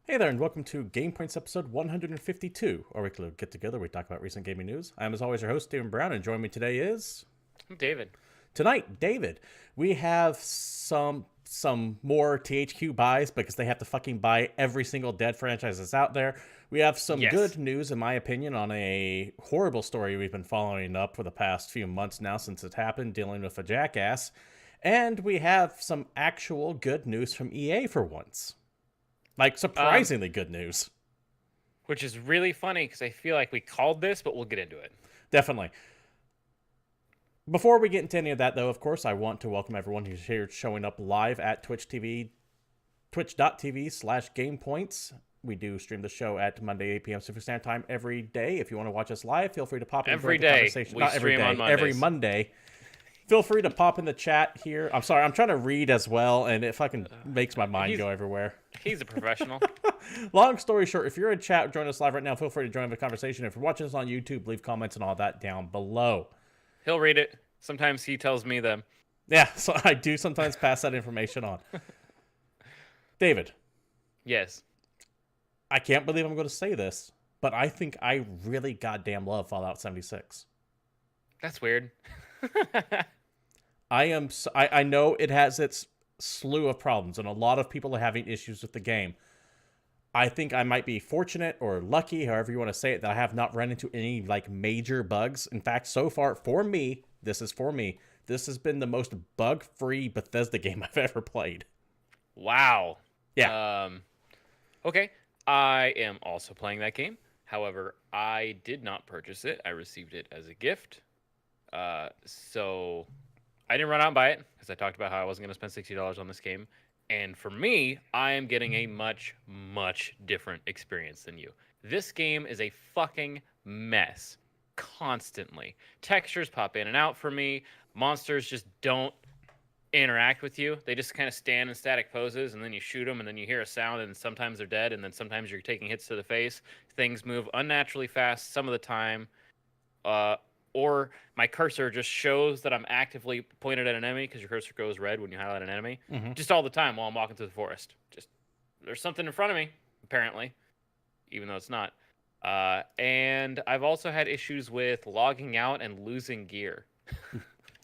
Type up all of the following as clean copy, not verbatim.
Hey there, and welcome to GamePoints episode 152, our weekly get together. We talk about recent gaming news. I'm, as always, your host, Steven Brown, and joining me today is I'm David. tonight, David. We have some more THQ buys because they have to fucking buy every single Dead franchise that's out there. We have some Yes. good news, in my opinion, on a horrible story we've been following up for the past few months now since it happened, dealing with a jackass. And we have some actual good news from EA for once. Like, Um, surprisingly good news. which is really funny because I feel like we called this, but we'll get into it. Definitely. Before we get into any of that, though, of course, I want to welcome everyone who's here showing up live at twitch.tv/GamePoints. We do stream the show at Monday, 8 p.m. Pacific Standard Time every day. If you want to watch us live, feel free to pop in and join Every the day conversation. we Not every stream on day, every Mondays. Monday. Feel free to pop in the chat here. I'm sorry, I'm trying to read as well, and it fucking makes my mind He's go everywhere. he's a professional. Long story short, if you're in chat, join us live right now. Feel free to join the conversation. If you're watching us on YouTube, leave comments and all that down below. He'll read it. Sometimes he tells me them. Yeah, so I do sometimes pass that information on. David, Yes. I can't believe I'm going to say this, but I think I really goddamn love Fallout 76. That's weird. I know it has its slew of problems, and a lot of people are having issues with the game. I think I might be fortunate or lucky, however you want to say it, that I have not run into any like major bugs. In fact, so far for me, this has been the most bug-free Bethesda game I've ever played. Wow. Yeah. Okay. I am also playing that game. However, I did not purchase it. I received it as a gift. So I didn't run out and buy it because I talked about how I wasn't going to spend $60 on this game. And for me, I am getting a much, much different experience than you. This game is a fucking mess constantly. Textures pop in and out for me. Monsters just don't interact with you. They just kind of stand in static poses, and then you shoot them, and then you hear a sound, and sometimes they're dead, and then sometimes you're taking hits to the face. Things move unnaturally fast some of the time. Uh, or my cursor just shows that I'm actively pointed at an enemy because your cursor goes red when you highlight an enemy. Mm-hmm. Just all the time while I'm walking through the forest. Just there's something in front of me, apparently, even though it's not. And I've also had issues with logging out and losing gear.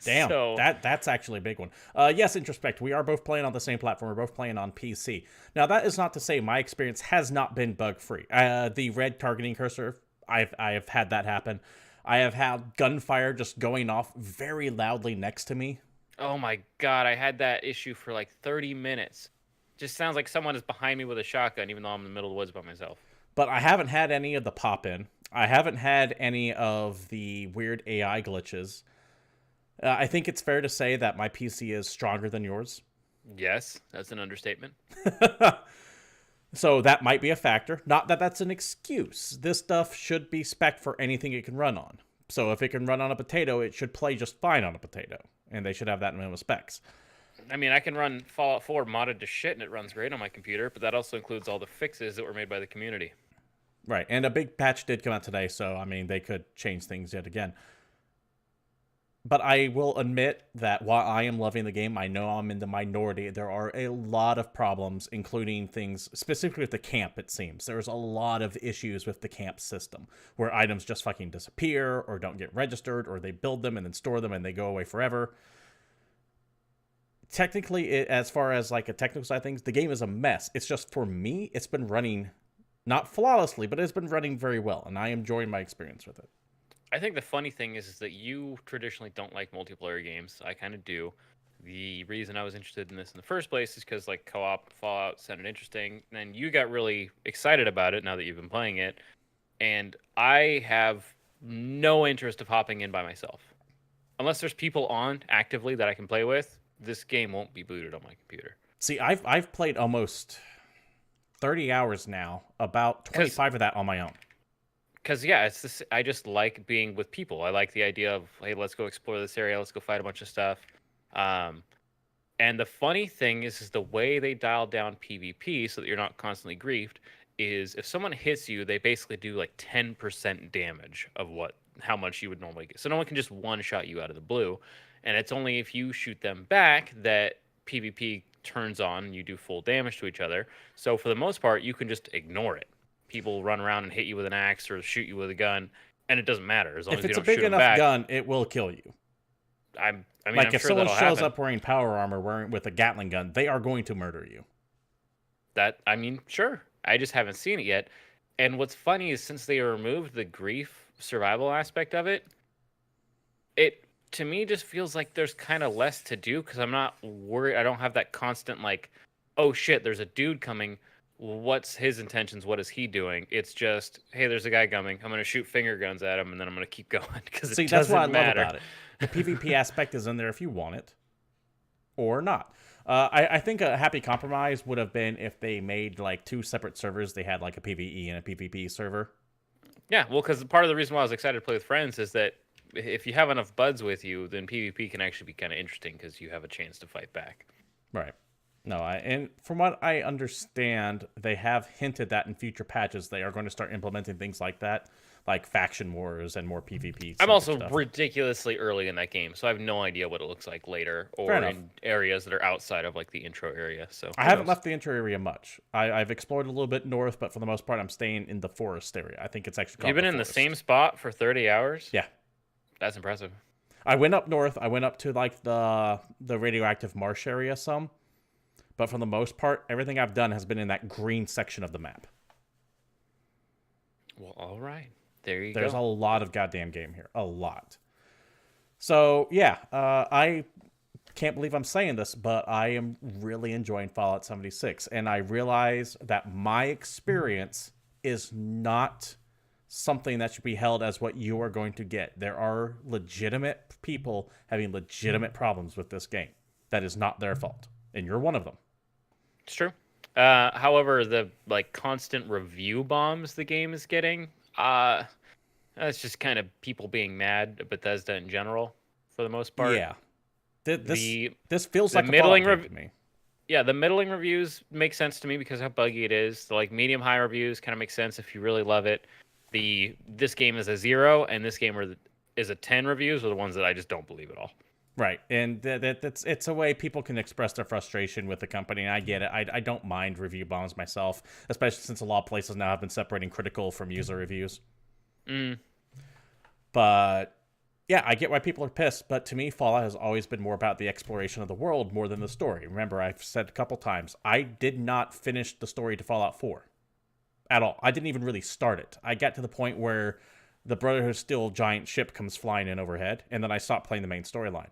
Damn, So that's actually a big one. Yes, Introspect, we are both playing on the same platform. We're both playing on PC. Now, that is not to say my experience has not been bug-free. The red targeting cursor, I have had that happen. I have had gunfire just going off very loudly next to me. oh my god, I had that issue for like 30 minutes. Just sounds like someone is behind me with a shotgun, even though I'm in the middle of the woods by myself. But I haven't had any of the pop-in. I haven't had any of the weird AI glitches. I think it's fair to say that my PC is stronger than yours. Yes, that's an understatement. So that might be a factor. Not that that's an excuse. This stuff should be spec for anything it can run on. So if it can run on a potato, it should play just fine on a potato. And they should have that minimum specs. I mean, I can run Fallout 4 modded to shit and it runs great on my computer, but that also includes all the fixes that were made by the community. Right. And a big patch did come out today, so I mean they could change things yet again. But I will admit that while I am loving the game, I know I'm in the minority. There are a lot of problems, including things specifically with the camp, it seems. There's a lot of issues with the camp system where items just fucking disappear or don't get registered or they build them and then store them and they go away forever. Technically, as far as like a technical side of things, the game is a mess. It's just for me, it's been running not flawlessly, but it's been running very well, and I am enjoying my experience with it. I think the funny thing is that you traditionally don't like multiplayer games. I kind of do. The reason I was interested in this in the first place is because like co-op Fallout sounded interesting, and you got really excited about it now that you've been playing it. And I have no interest of hopping in by myself. Unless there's people on actively that I can play with, this game won't be booted on my computer. See, I've played almost 30 hours now, about Because 25 of that on my own. yeah, it's this. I just like being with people. I like the idea of hey, let's go explore this area, let's go fight a bunch of stuff. Um, and the funny thing is the way they dial down PvP so that you're not constantly griefed is if someone hits you, they basically do like 10% damage of how much you would normally get. So no one can just one shot you out of the blue, and it's only if you shoot them back that PvP turns on and you do full damage to each other. So for the most part, you can just ignore it. People run around and hit you with an axe or shoot you with a gun, and it doesn't matter as long If as you it's a don't big shoot them enough back. gun, it will kill you. I mean, Like, I'm if sure someone that'll shows happen. up wearing power armor with a Gatling gun, they are going to murder you. I mean, sure. I just haven't seen it yet. And what's funny is since they removed the grief survival aspect of it, it to me just feels like there's kind of less to do because I'm not worried. I don't have that constant like, oh shit, there's a dude coming. What's his intentions? What is he doing? It's just, hey, there's a guy coming. I'm gonna shoot finger guns at him, and then I'm gonna keep going because See, it that's doesn't what I matter. love about it. The PvP aspect is in there if you want it, or not. I think a happy compromise would have been if they made like 2 separate servers. They had like a PvE and a PvP server. Yeah, well, because part of the reason why I was excited to play with friends is that if you have enough buds with you, then PvP can actually be kind of interesting because you have a chance to fight back. Right. No, and from what I understand, they have hinted that in future patches they are going to start implementing things like that, like faction wars and more PvP. I'm also stuff. ridiculously early in that game, so I have no idea what it looks like later or in areas that are outside of like the intro area. So I haven't left the intro area much. I've explored a little bit north, but for the most part, I'm staying in the forest area. I think it's actually called You've been in the same spot for 30 hours? Yeah. That's impressive. I went up north. I went up to like the radioactive marsh area some. But for the most part, everything I've done has been in that green section of the map. Well, all right. There's a lot of goddamn game here. A lot. So, yeah. I can't believe I'm saying this, but I am really enjoying Fallout 76. And I realize that my experience is not something that should be held as what you are going to get. There are legitimate people having legitimate problems with this game. That is not their fault. And you're one of them. It's true. However, the like constant review bombs the game is getting, that's just kind of people being mad at Bethesda in general, for the most part. Yeah, this feels like a middling game to me. Yeah, the middling reviews make sense to me because of how buggy it is. The like medium high reviews kind of make sense if you really love it. This game is a 0 and this game is a 10 reviews are the ones that I just don't believe at all. Right, and it's a way people can express their frustration with the company, and I get it. I don't mind review bombs myself, especially since a lot of places now have been separating critical from user reviews. But, yeah, I get why people are pissed, but to me, Fallout has always been more about the exploration of the world more than the story. Remember, I've said a couple times, I did not finish the story to Fallout 4 at all. I didn't even really start it. I got to the point where the Brotherhood of Steel giant ship comes flying in overhead, and then I stopped playing the main storyline.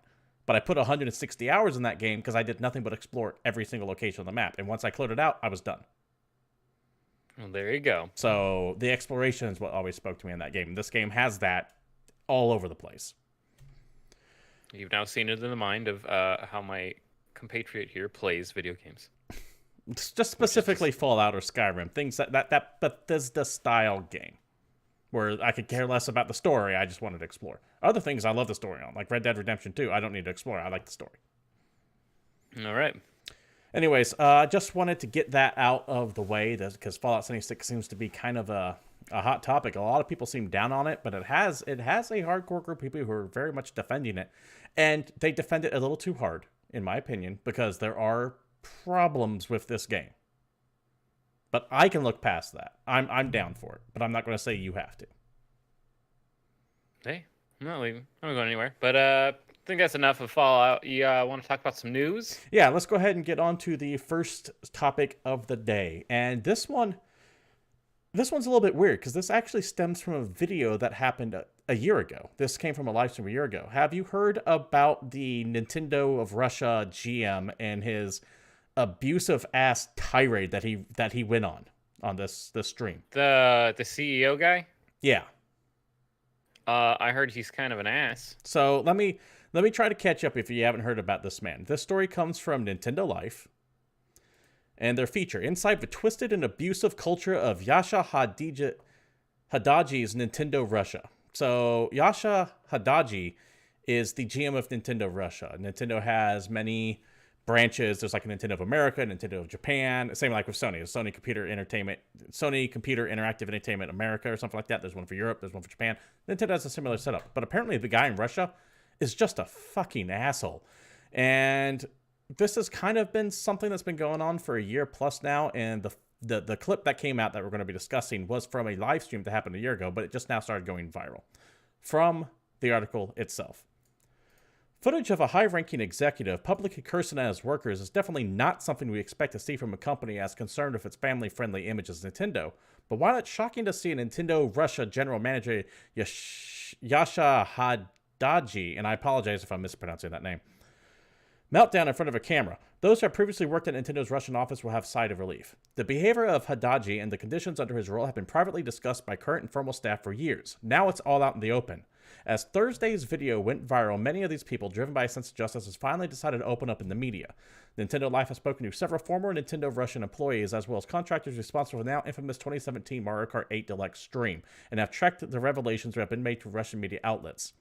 But I put 160 hours in that game because I did nothing but explore every single location on the map. And once I cleared it out, I was done. Well, there you go. So the exploration is what always spoke to me in that game. This game has that all over the place. You've now seen it in the mind of how my compatriot here plays video games. It's just specifically Fallout or Skyrim. Things that Bethesda style game. Where I could care less about the story, I just wanted to explore. Other things I love the story on, like Red Dead Redemption 2, I don't need to explore, I like the story. All right. Anyways, I just wanted to get that out of the way, because Fallout 76 seems to be kind of a hot topic. A lot of people seem down on it, but it has a hardcore group of people who are very much defending it. And they defend it a little too hard, in my opinion, because there are problems with this game. But I can look past that. I'm down for it, but I'm not going to say you have to. Hey, I'm not leaving. I'm not going anywhere. But I think that's enough of Fallout. You want to talk about some news? Yeah, let's go ahead and get on to the first topic of the day. And this one's a little bit weird because this actually stems from a video that happened a year ago. This came from a live stream a year ago. Have you heard about the Nintendo of Russia GM and his abusive ass tirade that he went on this stream? The CEO guy? Yeah. I heard he's kind of an ass. So let me try to catch up if you haven't heard about this man. This story comes from Nintendo Life. And their feature, inside the twisted and abusive culture of Yasha Haddaji's Nintendo Russia. So Yasha Haddaji is the GM of Nintendo Russia. Nintendo has many branches. There's like a Nintendo of America, Nintendo of Japan, same like with Sony. Sony Computer Interactive Entertainment America or something like that. There's one for Europe, there's one for Japan. Nintendo has a similar setup, but apparently the guy in Russia is just a fucking asshole. And this has kind of been something that's been going on for a year plus now, and the clip that came out that we're going to be discussing was from a live stream that happened a year ago, but it just now started going viral. From the article itself. Footage of a high-ranking executive publicly cursing at his workers is definitely not something we expect to see from a company as concerned with its family-friendly image as Nintendo. But while it's shocking to see a Nintendo Russia general manager Yasha Haddaji, and I apologize if I'm mispronouncing that name, meltdown in front of a camera, those who have previously worked at Nintendo's Russian office will have sigh of relief. The behavior of Haddaji and the conditions under his role have been privately discussed by current and former staff for years. Now it's all out in the open. As Thursday's video went viral, many of these people, driven by a sense of justice, has finally decided to open up in the media. Nintendo Life has spoken to several former Nintendo Russian employees, as well as contractors responsible for the now infamous 2017 Mario Kart 8 Deluxe stream, and have tracked the revelations that have been made to Russian media outlets.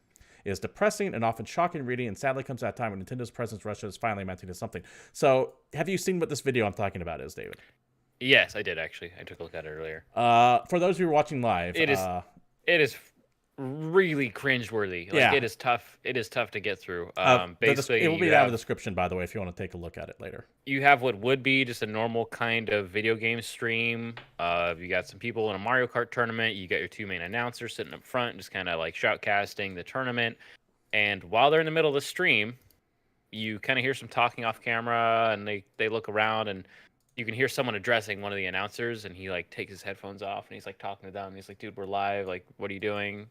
It is depressing and often shocking reading, and sadly comes at a time when Nintendo's presence in Russia is finally amounting to something. So, have you seen what this video I'm talking about is, David? Yes, I did actually. I took a look at it earlier. For those who are watching live, it is really cringeworthy. Like, it is tough. It is tough to get through. Basically, it will be down in the description, by the way, if you want to take a look at it later. You have what would be just a normal kind of video game stream. You got some people in a Mario Kart tournament. You got your two main announcers sitting up front, just kind of like shoutcasting the tournament. And while they're in the middle of the stream, you kind of hear some talking off camera, and they look around, and you can hear someone addressing one of the announcers, and he like takes his headphones off, and he's like talking to them. And he's like, "Dude, we're live. Like, what are you doing?"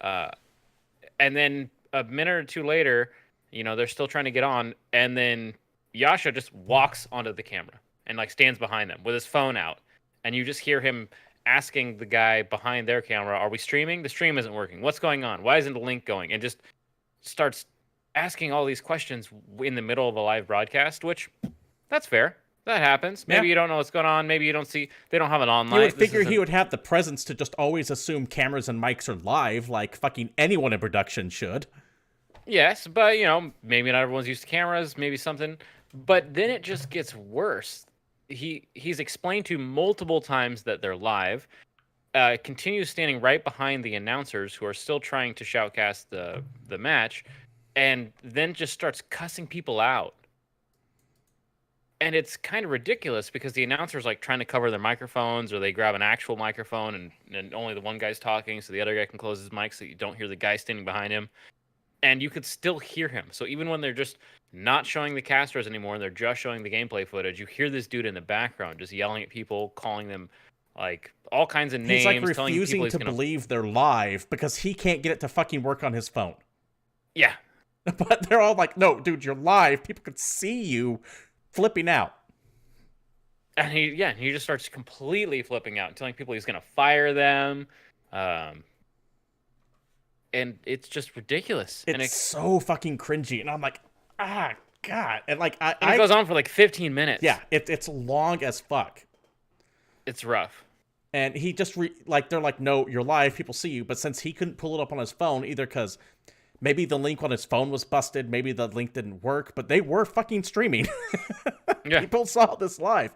And then a minute or two later, you know, they're still trying to get on, and then Yasha just walks onto the camera and like stands behind them with his phone out, and you just hear him asking the guy behind their camera, "Are we streaming? The stream isn't working. What's going on? Why isn't the link going?" And just starts asking all these questions in the middle of a live broadcast, which that's fair. That happens. Maybe you don't know what's going on. Maybe you don't see. They don't have an online. You would figure he would have the presence to just always assume cameras and mics are live, like fucking anyone in production should. Yes, but you know, maybe not everyone's used to cameras. Maybe something. But then it just gets worse. He's explained to multiple times that they're live. Continues standing right behind the announcers who are still trying to shoutcast the match, and then just starts cussing people out. And it's kind of ridiculous because the announcer's like trying to cover their microphones, or they grab an actual microphone and only the one guy's talking, so the other guy can close his mic so you don't hear the guy standing behind him. And you could still hear him. So even when they're just not showing the casters anymore and they're just showing the gameplay footage, you hear this dude in the background just yelling at people, calling them like all kinds of names. He's like refusing to believe they're live because he can't get it to fucking work on his phone. Yeah. But they're all like, "No, dude, you're live. People could see you." Flipping out. And he just starts completely flipping out, telling people he's going to fire them. And it's just ridiculous. It's so fucking cringy. And I'm like, God. And like, it goes on for like 15 minutes. Yeah, it's long as fuck. It's rough. And he just, they're like, "No, you're live. People see you." But since he couldn't pull it up on his phone, either because maybe the link on his phone was busted, maybe the link didn't work, but they were fucking streaming. Yeah. People saw this live.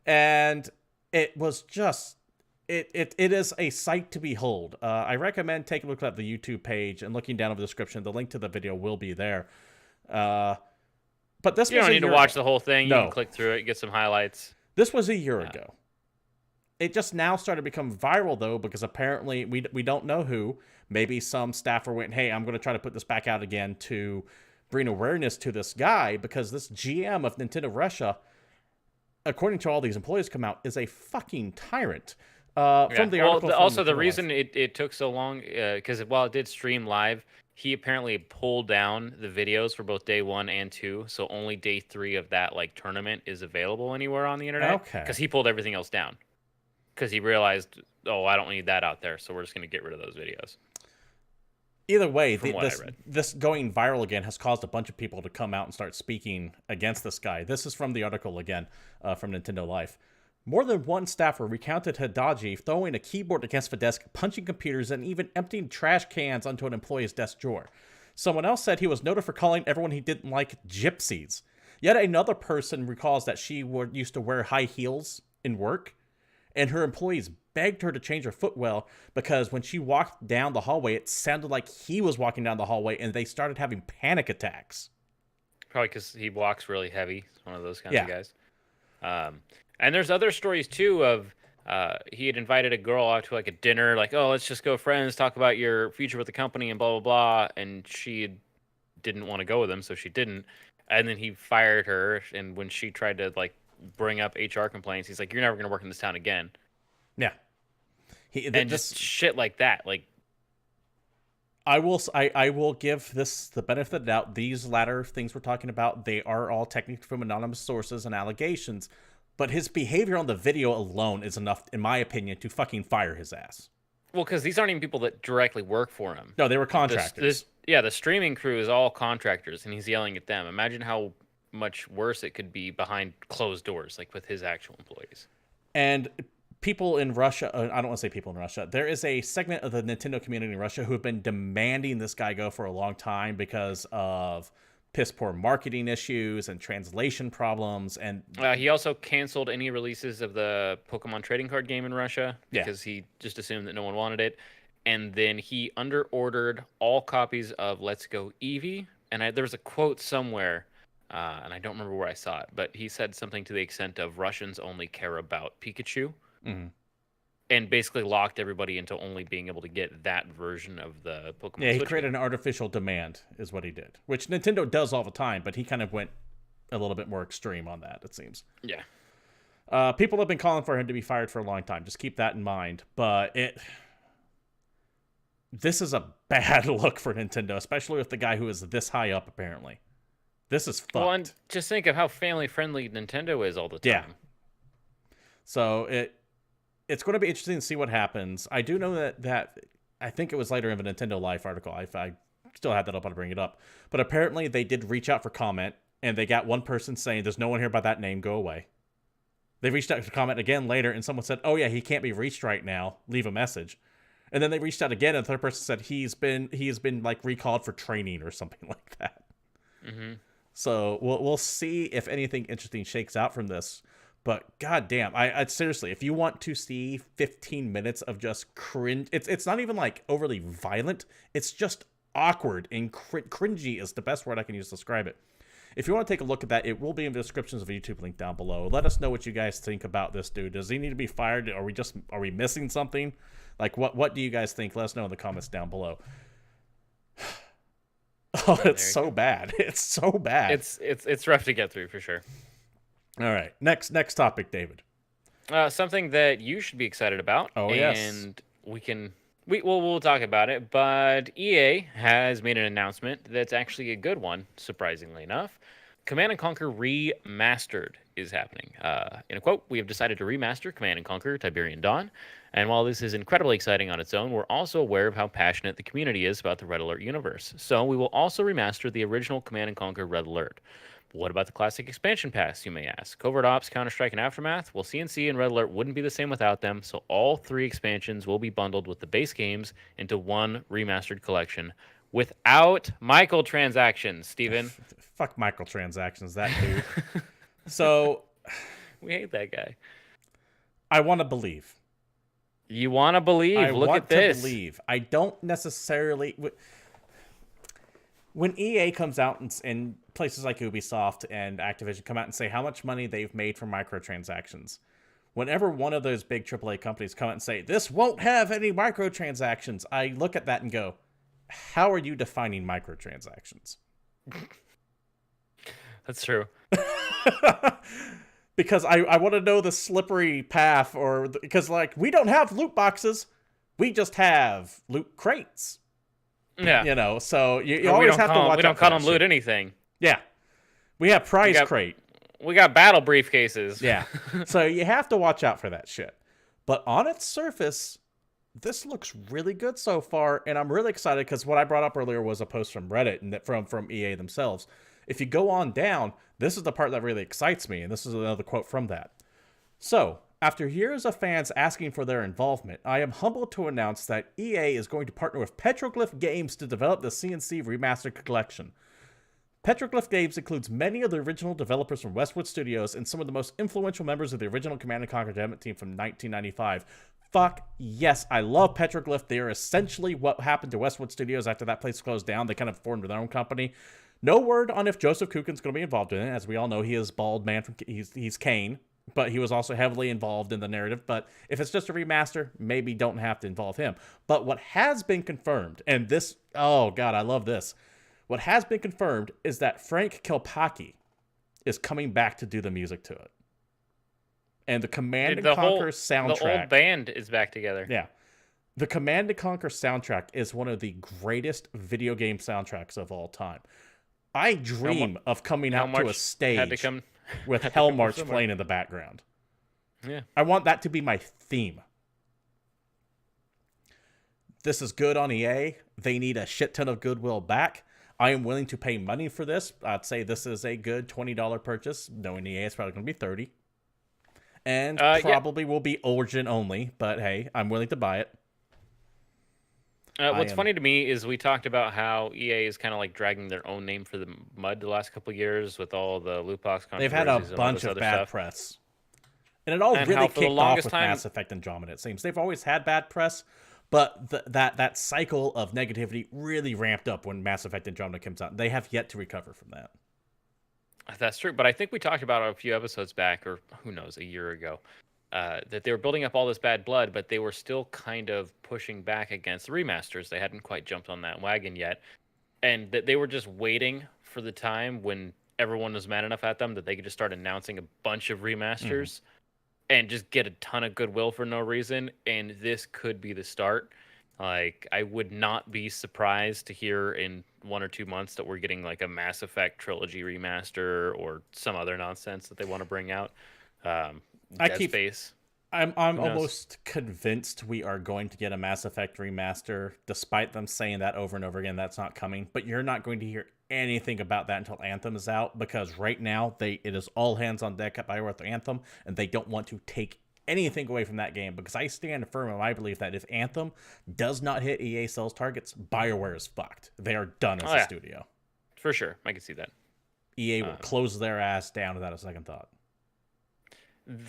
And it was just, it is a sight to behold. I recommend taking a look at the YouTube page and looking down in the description. The link to the video will be there. But this you don't need to watch the whole thing. You can click through it, get some highlights. This was a year ago. It just now started to become viral, though, because apparently we don't know who. Maybe some staffer went, "Hey, I'm going to try to put this back out again to bring awareness to this guy," because this GM of Nintendo Russia, according to all these employees come out, is a fucking tyrant. From the article. Also, the reason it took so long, because while it did stream live, he apparently pulled down the videos for both day 1 and 2, so only day 3 of that like tournament is available anywhere on the internet. Okay. Because he pulled everything else down. Because he realized, I don't need that out there, so we're just going to get rid of those videos. Either way, this going viral again has caused a bunch of people to come out and start speaking against this guy. This is from the article again, from Nintendo Life. More than one staffer recounted Haddaji throwing a keyboard against the desk, punching computers, and even emptying trash cans onto an employee's desk drawer. Someone else said he was noted for calling everyone he didn't like gypsies. Yet another person recalls that she used to wear high heels in work, and her employees begged her to change her footwell because when she walked down the hallway, it sounded like he was walking down the hallway, and they started having panic attacks. Probably because he walks really heavy. He's one of those kinds Yeah. of guys. And there's other stories too of he had invited a girl out to like a dinner, like, oh, let's just go friends, talk about your future with the company and blah blah blah. And she didn't want to go with him, so she didn't. And then he fired her. And when she tried to like bring up HR complaints, he's like, you're never gonna work in this town again. Yeah. And just shit like that. Like, I will give this the benefit of the doubt. These latter things we're talking about, they are all technically from anonymous sources and allegations, but his behavior on the video alone is enough, in my opinion, to fucking fire his ass. well, because these aren't even people that directly work for him. No, they were contractors. The streaming crew is all contractors, and he's yelling at them. Imagine how much worse it could be behind closed doors, like with his actual employees. And people in Russia, I don't want to say people in Russia, there is a segment of the Nintendo community in Russia who have been demanding this guy go for a long time because of piss poor marketing issues and translation problems. And he also canceled any releases of the Pokemon trading card game in Russia because he just assumed that no one wanted it. And then he underordered all copies of Let's Go Eevee. And there was a quote somewhere, and I don't remember where I saw it, but he said something to the extent of Russians only care about Pikachu. Mm-hmm. And basically locked everybody into only being able to get that version of the Pokemon. Yeah, he Switch created game. an artificial demand, is what he did, which Nintendo does all the time, but he kind of went a little bit more extreme on that, it seems. Yeah. People have been calling for him to be fired for a long time. Just keep that in mind. But this is a bad look for Nintendo, especially with the guy who is this high up, apparently. This is fucked. Well, and just think of how family-friendly Nintendo is all the time. Yeah. So it's going to be interesting to see what happens. I do know that I think it was later in the Nintendo Life article. I still had that up. I'll bring it up. But apparently they did reach out for comment, and they got one person saying, there's no one here by that name. Go away. They reached out to comment again later, and someone said, oh, yeah, he can't be reached right now. Leave a message. And then they reached out again, and the third person said he has been like recalled for training or something like that. Mm-hmm. So we'll see if anything interesting shakes out from this. But goddamn, I seriously, if you want to see 15 minutes of just cringe, it's not even like overly violent. It's just awkward and cringy is the best word I can use to describe it. If you want to take a look at that, it will be in the descriptions of the YouTube link down below. Let us know what you guys think about this dude. Does he need to be fired? Are we missing something? Like what do you guys think? Let us know in the comments down below. Oh, it's so bad. It's so bad. It's rough to get through for sure. All right, next topic, David. Something that you should be excited about. Oh, yes. And we'll talk about it. But EA has made an announcement that's actually a good one, surprisingly enough. Command & Conquer Remastered is happening. In a quote, we have decided to remaster Command & Conquer Tiberian Dawn. And while this is incredibly exciting on its own, we're also aware of how passionate the community is about the Red Alert universe. So we will also remaster the original Command & Conquer Red Alert. What about the classic expansion pass, you may ask? Covert Ops, Counter-Strike, and Aftermath? Well, CNC and Red Alert wouldn't be the same without them, so all 3 expansions will be bundled with the base games into one remastered collection without microtransactions, Steven. Fuck microtransactions, that dude. So... we hate that guy. I want to believe. You want to believe? Look at this. I want to believe. I don't necessarily... When EA comes out and places like Ubisoft and Activision come out and say how much money they've made from microtransactions, whenever one of those big AAA companies come out and say, this won't have any microtransactions, I look at that and go, how are you defining microtransactions? That's true. Because I want to know the slippery path, because like we don't have loot boxes, we just have loot crates. Yeah, you know, so you always have to watch out. We don't call them loot anything. Yeah, we have prize crate. We got battle briefcases. Yeah, so you have to watch out for that shit. But on its surface, this looks really good so far, and I'm really excited because what I brought up earlier was a post from Reddit and from EA themselves. If you go on down, this is the part that really excites me, and this is another quote from that. So, after years of fans asking for their involvement, I am humbled to announce that EA is going to partner with Petroglyph Games to develop the CNC Remastered Collection. Petroglyph Games includes many of the original developers from Westwood Studios and some of the most influential members of the original Command & Conquer development team from 1995. Fuck yes, I love Petroglyph. They are essentially what happened to Westwood Studios after that place closed down. They kind of formed their own company. No word on if Joseph Kukin's going to be involved in it. As we all know, he is bald man from he's Kane, but he was also heavily involved in the narrative. But if it's just a remaster, maybe don't have to involve him. But what has been confirmed, and this, oh god, I love this. What has been confirmed is that Frank Kilpacky is coming back to do the music to it. And the Command and Conquer soundtrack. The old band is back together. Yeah. The Command and Conquer soundtrack is one of the greatest video game soundtracks of all time. I dream of coming out to a stage with Hell March playing in the background. Yeah. I want that to be my theme. This is good on EA. They need a shit ton of goodwill back. I am willing to pay money for this. I'd say this is a good $20 purchase. Knowing EA, it's probably going to be $30. And probably will be Origin only. But hey, I'm willing to buy it. What's funny to me is we talked about how EA is kind of like dragging their own name for the mud the last couple of years with all the loot box controversies. They've had a bunch of bad press. And it all really kicked off with Mass Effect Andromeda, it seems. They've always had bad press, but that cycle of negativity really ramped up when Mass Effect Andromeda comes out. They have yet to recover from that. That's true, but I think we talked about it a few episodes back, or who knows, a year ago. That they were building up all this bad blood, but they were still kind of pushing back against the remasters. They hadn't quite jumped on that wagon yet. And that they were just waiting for the time when everyone was mad enough at them that they could just start announcing a bunch of remasters and just get a ton of goodwill for no reason. And this could be the start. Like, I would not be surprised to hear in 1 or 2 months that we're getting like a Mass Effect trilogy remaster or some other nonsense that they want to bring out. I'm almost convinced we are going to get a Mass Effect remaster, despite them saying that over and over again. That's not coming, but you're not going to hear anything about that until Anthem is out, because right now it is all hands on deck at BioWare with Anthem, and they don't want to take anything away from that game, because I stand firm in my belief that if Anthem does not hit EA sales targets, BioWare is fucked. They are done as a studio. For sure, I can see that. EA will close their ass down without a second thought.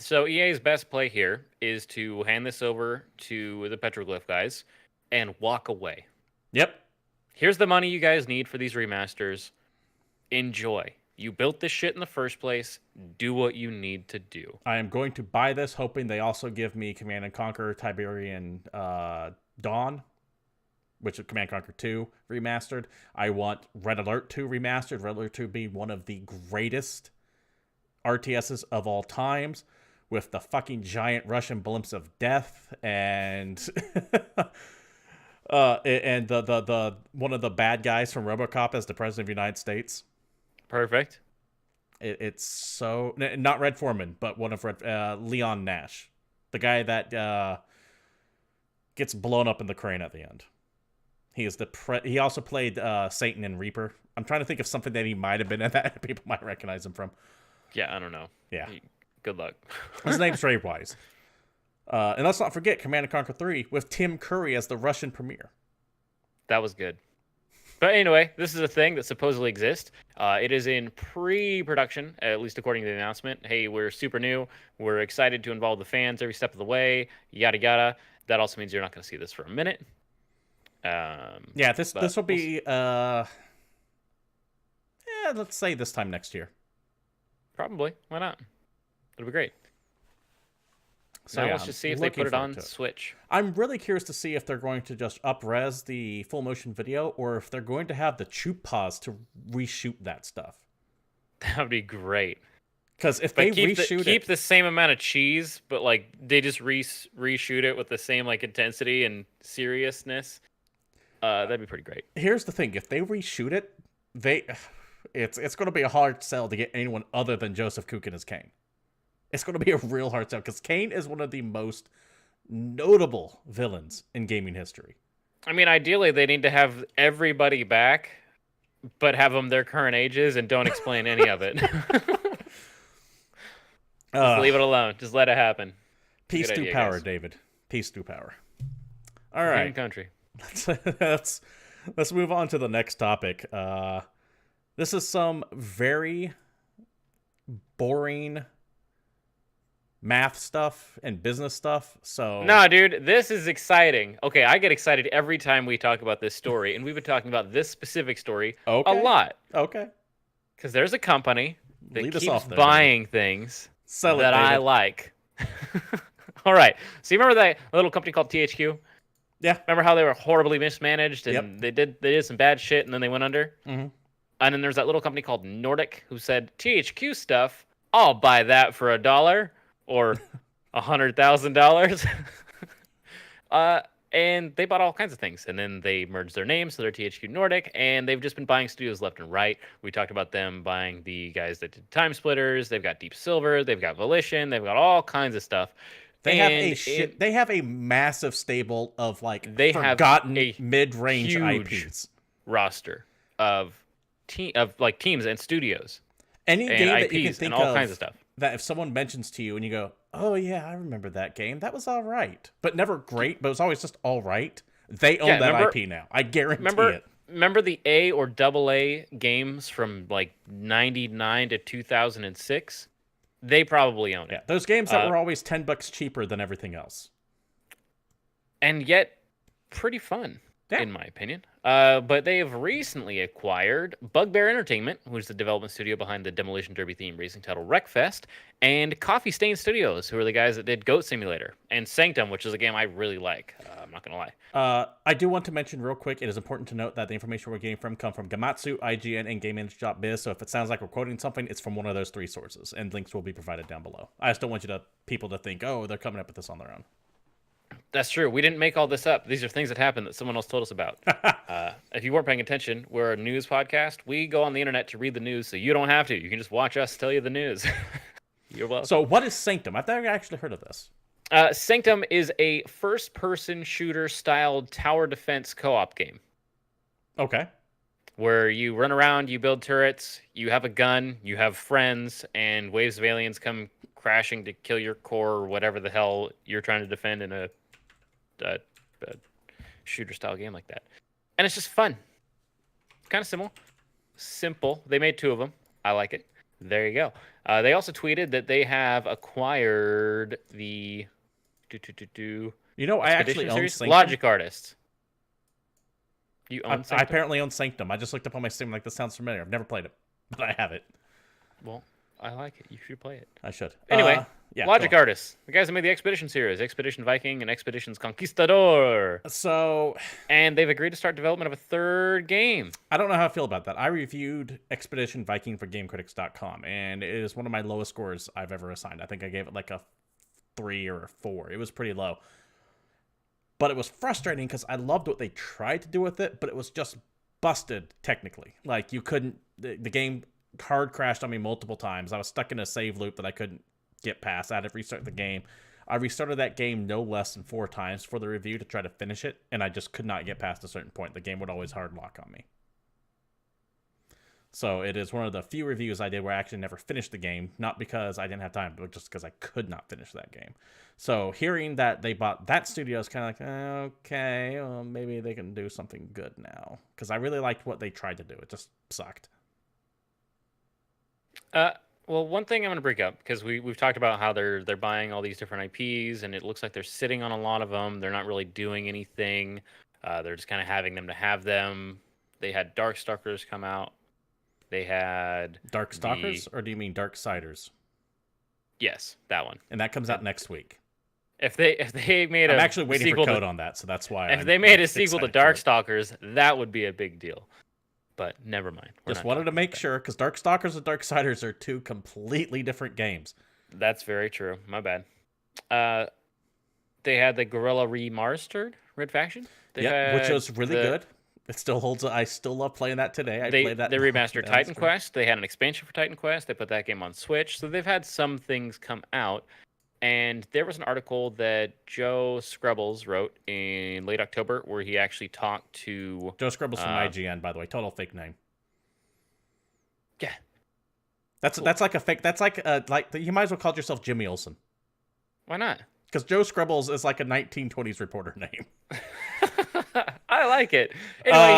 So EA's best play here is to hand this over to the Petroglyph guys and walk away. Yep. Here's the money you guys need for these remasters. Enjoy. You built this shit in the first place. Do what you need to do. I am going to buy this, hoping they also give me Command & Conquer Tiberian Dawn, which is Command & Conquer 2 remastered. I want Red Alert 2 remastered. Red Alert 2 being one of the greatest RTSs of all times, with the fucking giant Russian blimps of death and and the one of the bad guys from RoboCop as the president of the United States. Perfect. It's so not Red Foreman, but one of Leon Nash, the guy that gets blown up in the crane at the end. He is he also played Satan in Reaper. I'm trying to think of something that he might have been in that people might recognize him from. Yeah, I don't know. Yeah. Good luck. His name's Ray Wise. And let's not forget Command & Conquer 3 with Tim Curry as the Russian premier. That was good. But anyway, this is a thing that supposedly exists. It is in pre-production, at least according to the announcement. Hey, we're super new. We're excited to involve the fans every step of the way. Yada, yada. That also means you're not going to see this for a minute. Yeah, this will be... let's say this time next year. Probably. Why not? It'll be great. So now let's just see if they put it on Switch. I'm really curious to see if they're going to just up-res the full motion video, or if they're going to have the Choop pause to reshoot that stuff. That would be great. Because if they keep the same amount of cheese, but like they just reshoot it with the same like intensity and seriousness, that'd be pretty great. Here's the thing: if they reshoot it, it's going to be a hard sell to get anyone other than Joseph Kukin as Kane. It's going to be a real hard sell, because Kane is one of the most notable villains in gaming history. I mean, ideally, they need to have everybody back, but have them their current ages and don't explain any of it. Just leave it alone. Just let it happen. Peace through power, guys. David. Peace through power. All right. Country. Let's move on to the next topic. This is some very boring math stuff and business stuff. So No, dude, this is exciting. Okay, I get excited every time we talk about this story, and we've been talking about this specific story a okay, lot. okay, Because there's a company that lead us keeps off there, buying things Sell it, that I David. like. All right. So you remember that little company called THQ? Yeah. Remember how they were horribly mismanaged and Yep. they did some bad shit and then they went under? Mm-hmm. And then there's that little company called Nordic who said, THQ stuff, I'll buy that for $1 or $100,000. And they bought all kinds of things. And then they merged their names, so they're THQ Nordic, and they've just been buying studios left and right. We talked about them buying the guys that did Time Splitters. They've got Deep Silver. They've got Volition. They've got all kinds of stuff. They have a shit. They have a massive stable of like They forgotten have a mid-range huge IPs. roster of teams and studios Any and game IPs that you can think and all of kinds of stuff. that if someone mentions to you and you go, "Oh yeah, I remember that game. That was all right, but never great. But it was always just all right." They own that IP now. I guarantee it. Remember the A or AA games from like 99 to 2006? They probably own it. Yeah, those games that were always $10 cheaper than everything else, and yet pretty fun, in my opinion. But they have recently acquired Bugbear Entertainment, who's the development studio behind the Demolition Derby themed racing title Wreckfest, and Coffee Stain Studios, who are the guys that did Goat Simulator, and Sanctum, which is a game I really like. I'm not gonna lie. I do want to mention real quick, it is important to note that the information we're getting come from Gamatsu, IGN, and GameIndustry.biz, so if it sounds like we're quoting something, it's from one of those 3 sources, and links will be provided down below. I just don't want people to think, oh, they're coming up with this on their own. That's true. We didn't make all this up. These are things that happened that someone else told us about. If you weren't paying attention, we're a news podcast. We go on the internet to read the news, so you don't have to. You can just watch us tell you the news. You're welcome. So what is Sanctum? I've never actually heard of this. Sanctum is a first-person shooter-styled tower defense co-op game. Okay. Where you run around, you build turrets, you have a gun, you have friends, and waves of aliens come crashing to kill your core or whatever the hell you're trying to defend in a shooter-style game like that. And it's just fun. Kind of simple. They made 2 of them. I like it. There you go. They also tweeted that they have acquired the You know, I actually own Sanctum. Logic Artists. You own Sanctum? I apparently own Sanctum. I just looked up on my Steam like, this sounds familiar. I've never played it, but I have it. Well, I like it. You should play it. I should. Anyway, yeah, Logic Artists. The guys that made the Expedition series, Expedition Viking and Expeditions Conquistador. So... And they've agreed to start development of a 3rd game. I don't know how I feel about that. I reviewed Expedition Viking for GameCritics.com, and it is one of my lowest scores I've ever assigned. I think I gave it like a 3 or a 4. It was pretty low. But it was frustrating because I loved what they tried to do with it, but it was just busted technically. Like, you couldn't... The game hard crashed on me multiple times. I was stuck in a save loop that I couldn't get past. I had to restart the game. I restarted that game no less than 4 times for the review to try to finish it, and I just could not get past a certain point. The game would always hard lock on me. So it is one of the few reviews I did where I actually never finished the game, not because I didn't have time, but just because I could not finish that game. So hearing that they bought that studio is kind of like, okay, well, maybe they can do something good now. Because I really liked what they tried to do. It just sucked. Well, one thing I'm going to bring up, because we've talked about how they're buying all these different IPs, and it looks like they're sitting on a lot of them. They're not really doing anything. They're just kind of having them to have them. They had Darkstalkers come out. They had Darkstalkers, or do you mean Darksiders? Yes, that one. And that comes out next week. If they made I'm actually waiting for code on that, so that's why. If they made a sequel to Darkstalkers, that would be a big deal. But never mind. Just wanted to make sure, because Darkstalkers and Darksiders are 2 completely different games. That's very true. My bad. They had the Guerrilla Remastered Red Faction. Which was really good. It still holds. I still love playing that today. I played that. They remastered Titan Quest. They had an expansion for Titan Quest. They put that game on Switch. So they've had some things come out. And there was an article that Joe Scrubbles wrote in late October where he actually talked to... Joe Scrubbles from IGN, by the way. Total fake name. Yeah. That's like a fake... That's like you might as well call yourself Jimmy Olsen. Why not? Because Joe Scrubbles is like a 1920s reporter name. I like it. Anyway, he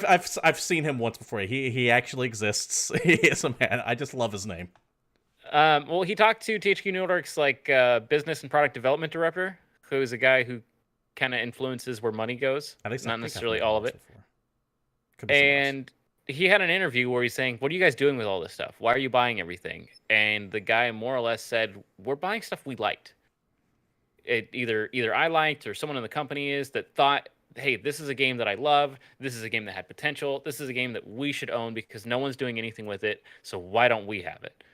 talked to... I've seen him once before. He actually exists. He is a man. I just love his name. Well, he talked to THQ Nordic's like business and product development director, who is a guy who kind of influences where money goes, At least I not think I've necessarily met him all of once it. before. Could be someone else. And he had an interview where he's saying, "What are you guys doing with all this stuff? Why are you buying everything?" And the guy more or less said, "We're buying stuff we liked. It either I liked or someone in the company is that thought, hey, this is a game that I love. This is a game that had potential. This is a game that we should own because no one's doing anything with it. So why don't we have it?"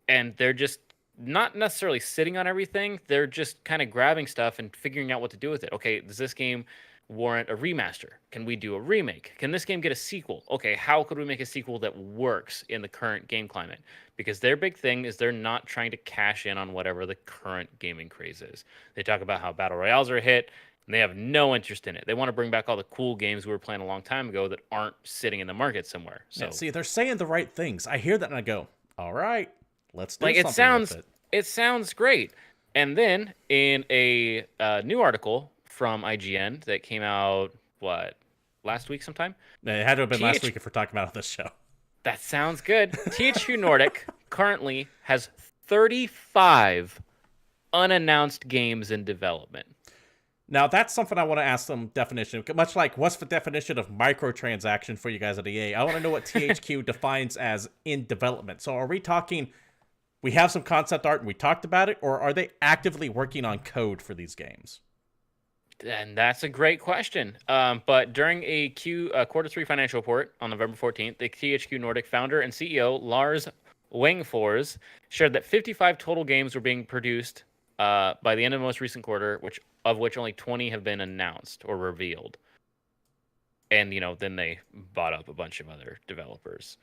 And they're just not necessarily sitting on everything. They're just kind of grabbing stuff and figuring out what to do with it. Okay, does this game warrant a remaster? Can we do a remake? Can this game get a sequel? Okay, how could we make a sequel that works in the current game climate? Because their big thing is they're not trying to cash in on whatever the current gaming craze is. They talk about how battle royales are a hit, and they have no interest in it. They want to bring back all the cool games we were playing a long time ago that aren't sitting in the market somewhere. So Yeah, see, they're saying the right things. I hear that and I go, all right, let's do like something with it. it sounds great. And then in a new article from IGN that came out last week sometime. It had to have been last TH week if we're talking about it on this show. That sounds good. THQ Nordic currently has 35 unannounced games in development. Now, that's something I want to ask some definition. Much like, what's the definition of microtransaction for you guys at EA? I want to know what THQ defines as in development. So are we talking, we have some concept art and we talked about it, or are they actively working on code for these games? And that's a great question. But during a quarter three financial report on November 14th, the THQ Nordic founder and CEO Lars Wingfors shared that 55 total games were being produced by the end of the most recent quarter, of which only 20 have been announced or revealed. And then they bought up a bunch of other developers.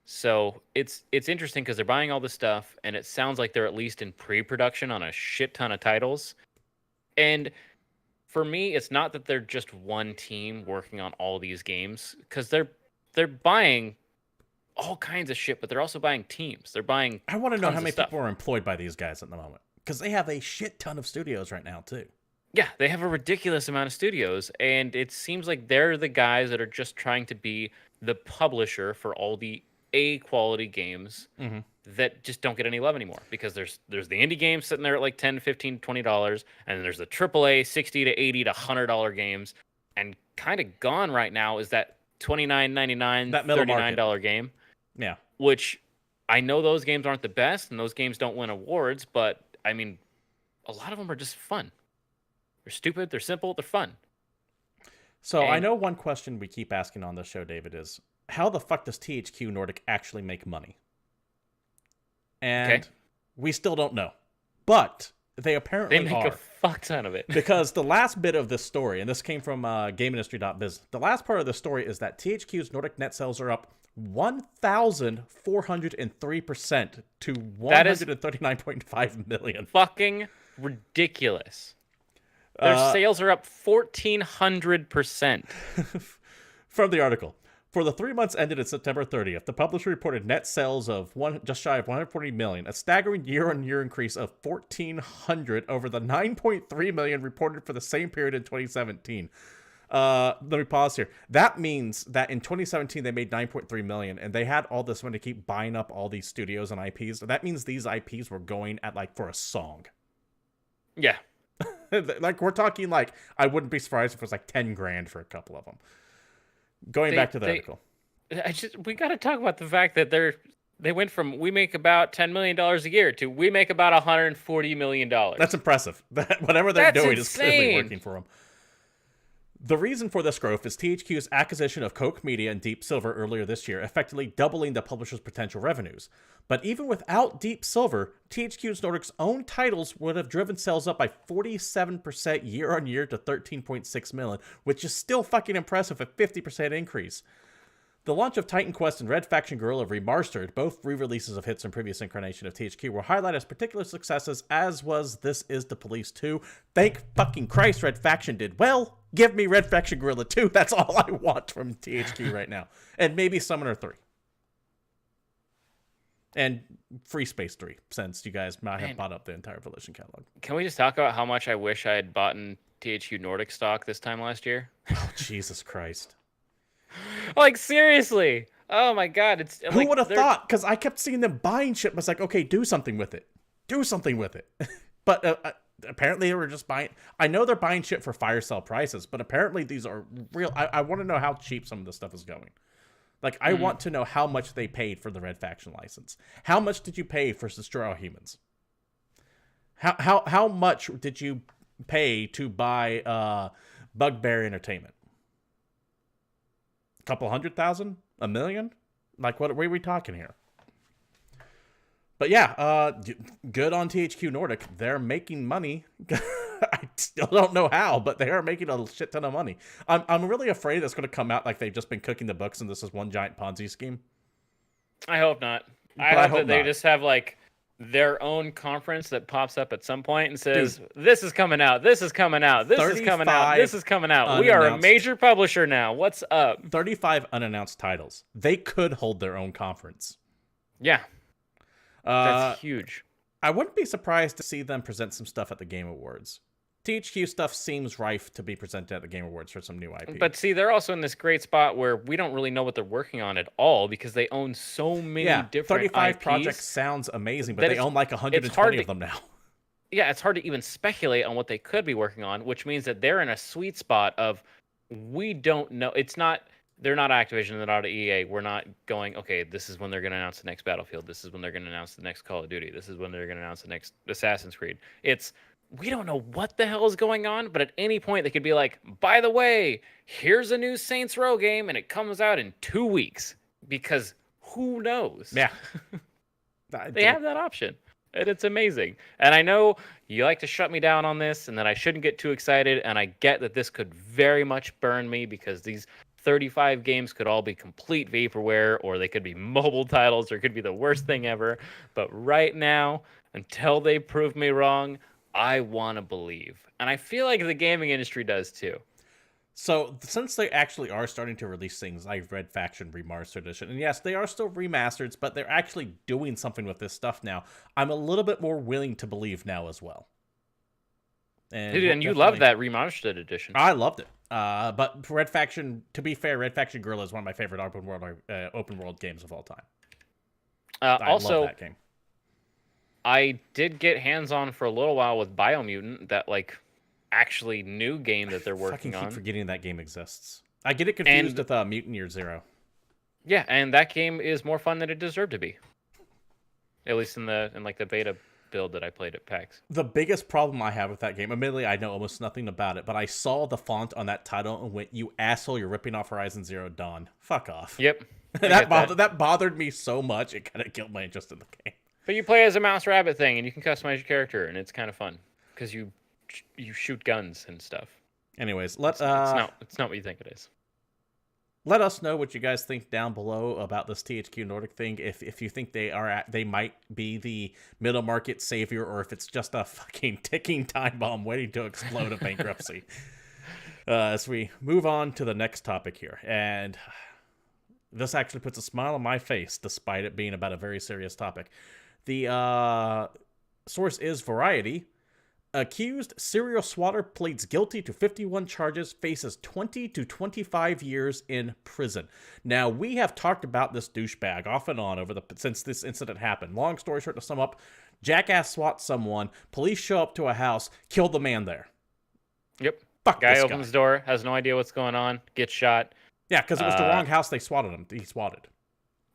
So it's interesting because they're buying all this stuff, and it sounds like they're at least in pre-production on a shit ton of titles. And for me, it's not that they're just one team working on all these games, because they're buying all kinds of shit, but they're also buying teams. They're buying. I want to know how many stuff. people are employed by these guys at the moment, because they have a shit ton of studios right now too. Yeah, they have a ridiculous amount of studios, and it seems like they're the guys that are just trying to be the publisher for all the A-quality games that just don't get any love anymore, because there's the indie games sitting there at like $10, $15, $20, and then there's the AAA $60 to $80 to $100 games, and kind of gone right now is that $29.99, that middle $39 market game. Yeah, which I know those games aren't the best, and those games don't win awards, but I mean, a lot of them are just fun. They're stupid, they're simple, they're fun. So I know one question we keep asking on this show, David, is how the fuck does THQ Nordic actually make money? And we still don't know. But they apparently make a fuck ton of it. Because the last bit of this story, and this came from GameIndustry.biz, the last part of the story is that THQ's Nordic net sales are up 1,403% to 139.5 million. Fucking ridiculous. Their sales are up 1,400%. From the article. For the 3 months ended in September 30th, the publisher reported net sales of just shy of 140 million, a staggering year-on-year increase of 1,400 over the 9.3 million reported for the same period in 2017. Let me pause here. That means that in 2017 they made 9.3 million, and they had all this money to keep buying up all these studios and IPs. That means these IPs were going at like for a song. Yeah. Like we're talking like I wouldn't be surprised if it was like 10 grand for a couple of them. Going back to the article. We got to talk about the fact that they went from we make about $10 million a year to we make about $140 million. That's impressive. Whatever they're doing is clearly working for them. The reason for this growth is THQ's acquisition of Koch Media and Deep Silver earlier this year, effectively doubling the publisher's potential revenues. But even without Deep Silver, THQ's Nordic's own titles would have driven sales up by 47% year-on-year to 13.6 million, which is still fucking impressive at 50% increase. The launch of Titan Quest and Red Faction Guerrilla Remastered, both re-releases of hits and previous incarnation of THQ, were highlighted as particular successes, as was This Is the Police 2. Thank fucking Christ Red Faction did well. Give me Red Faction Guerrilla 2. That's all I want from THQ right now. And maybe Summoner 3. And Free Space 3, since you guys might have bought up the entire Volition catalog. Can we just talk about how much I wish I had bought in THQ Nordic stock this time last year? Oh, Jesus Christ. Like, seriously. Oh my god, it's Who would have thought? Because I kept seeing them buying shit. I was like, okay, do something with it. Do something with it. But apparently they were just buying. I know they're buying shit for fire sale prices, but apparently these are real. I want to know how cheap some of this stuff is going. Like, I want to know how much they paid for the Red Faction license. How much did you pay for Destroy All Humans? How much did you pay to buy Bugbear Entertainment? A couple $100,000? $1 million? Like, what are we talking here? But yeah, good on THQ Nordic. They're making money. I still don't know how, but they are making a shit ton of money. I'm really afraid that's going to come out like they've just been cooking the books and this is one giant Ponzi scheme. I hope not. I hope that they just have like their own conference that pops up at some point and says, dude, this is coming out, this is coming out, this is coming out, this is coming out. We are a major publisher now. What's up? 35 unannounced titles. They could hold their own conference. Yeah. That's huge. I wouldn't be surprised to see them present some stuff at the Game Awards. THQ stuff seems rife to be presented at the Game Awards for some new IP. But see, they're also in this great spot where we don't really know what they're working on at all because they own so many different 35 IPs. Projects sounds amazing, but they own like 120 of them now. Yeah, it's hard to even speculate on what they could be working on, which means that they're in a sweet spot of we don't know. They're not Activision, they're not EA. We're not going, okay, this is when they're going to announce the next Battlefield. This is when they're going to announce the next Call of Duty. This is when they're going to announce the next Assassin's Creed. We don't know what the hell is going on, but at any point they could be like, by the way, here's a new Saints Row game and it comes out in 2 weeks because who knows? Yeah. They have that option and it's amazing. And I know you like to shut me down on this and that I shouldn't get too excited. And I get that this could very much burn me because these 35 games could all be complete vaporware or they could be mobile titles or it could be the worst thing ever. But right now, until they prove me wrong, I want to believe. And I feel like the gaming industry does too. So, since they actually are starting to release things like Red Faction Remastered Edition, and yes, they are still remasters, but they're actually doing something with this stuff now, I'm a little bit more willing to believe now as well. And you love that Remastered Edition. I loved it. But Red Faction, to be fair, Red Faction Guerrilla is one of my favorite open world games of all time. I love that game. I did get hands-on for a little while with Biomutant, that like actually new game that they're working on. I keep forgetting that game exists. I get it confused with Mutant Year Zero. Yeah, and that game is more fun than it deserved to be. At least in the beta build that I played at PAX. The biggest problem I have with that game, admittedly, I know almost nothing about it, but I saw the font on that title and went, "You asshole! You're ripping off Horizon Zero Dawn. Fuck off." Yep. that bothered me so much it kind of killed my interest in the game. But you play as a mouse rabbit thing, and you can customize your character, and it's kind of fun because you shoot guns and stuff. Anyways, it's not what you think it is. Let us know what you guys think down below about this THQ Nordic thing. If you think they might be the middle market savior, or if it's just a fucking ticking time bomb waiting to explode in bankruptcy. As we move on to the next topic here, and this actually puts a smile on my face, despite it being about a very serious topic. The source is Variety. Accused serial swatter pleads guilty to 51 charges, faces 20 to 25 years in prison. Now, we have talked about this douchebag off and on since this incident happened. Long story short, to sum up, jackass swats someone, police show up to a house, kill the man there. Yep. Fuck guy this opens the door, has no idea what's going on, gets shot. Yeah, because it was the wrong house they swatted him. He swatted.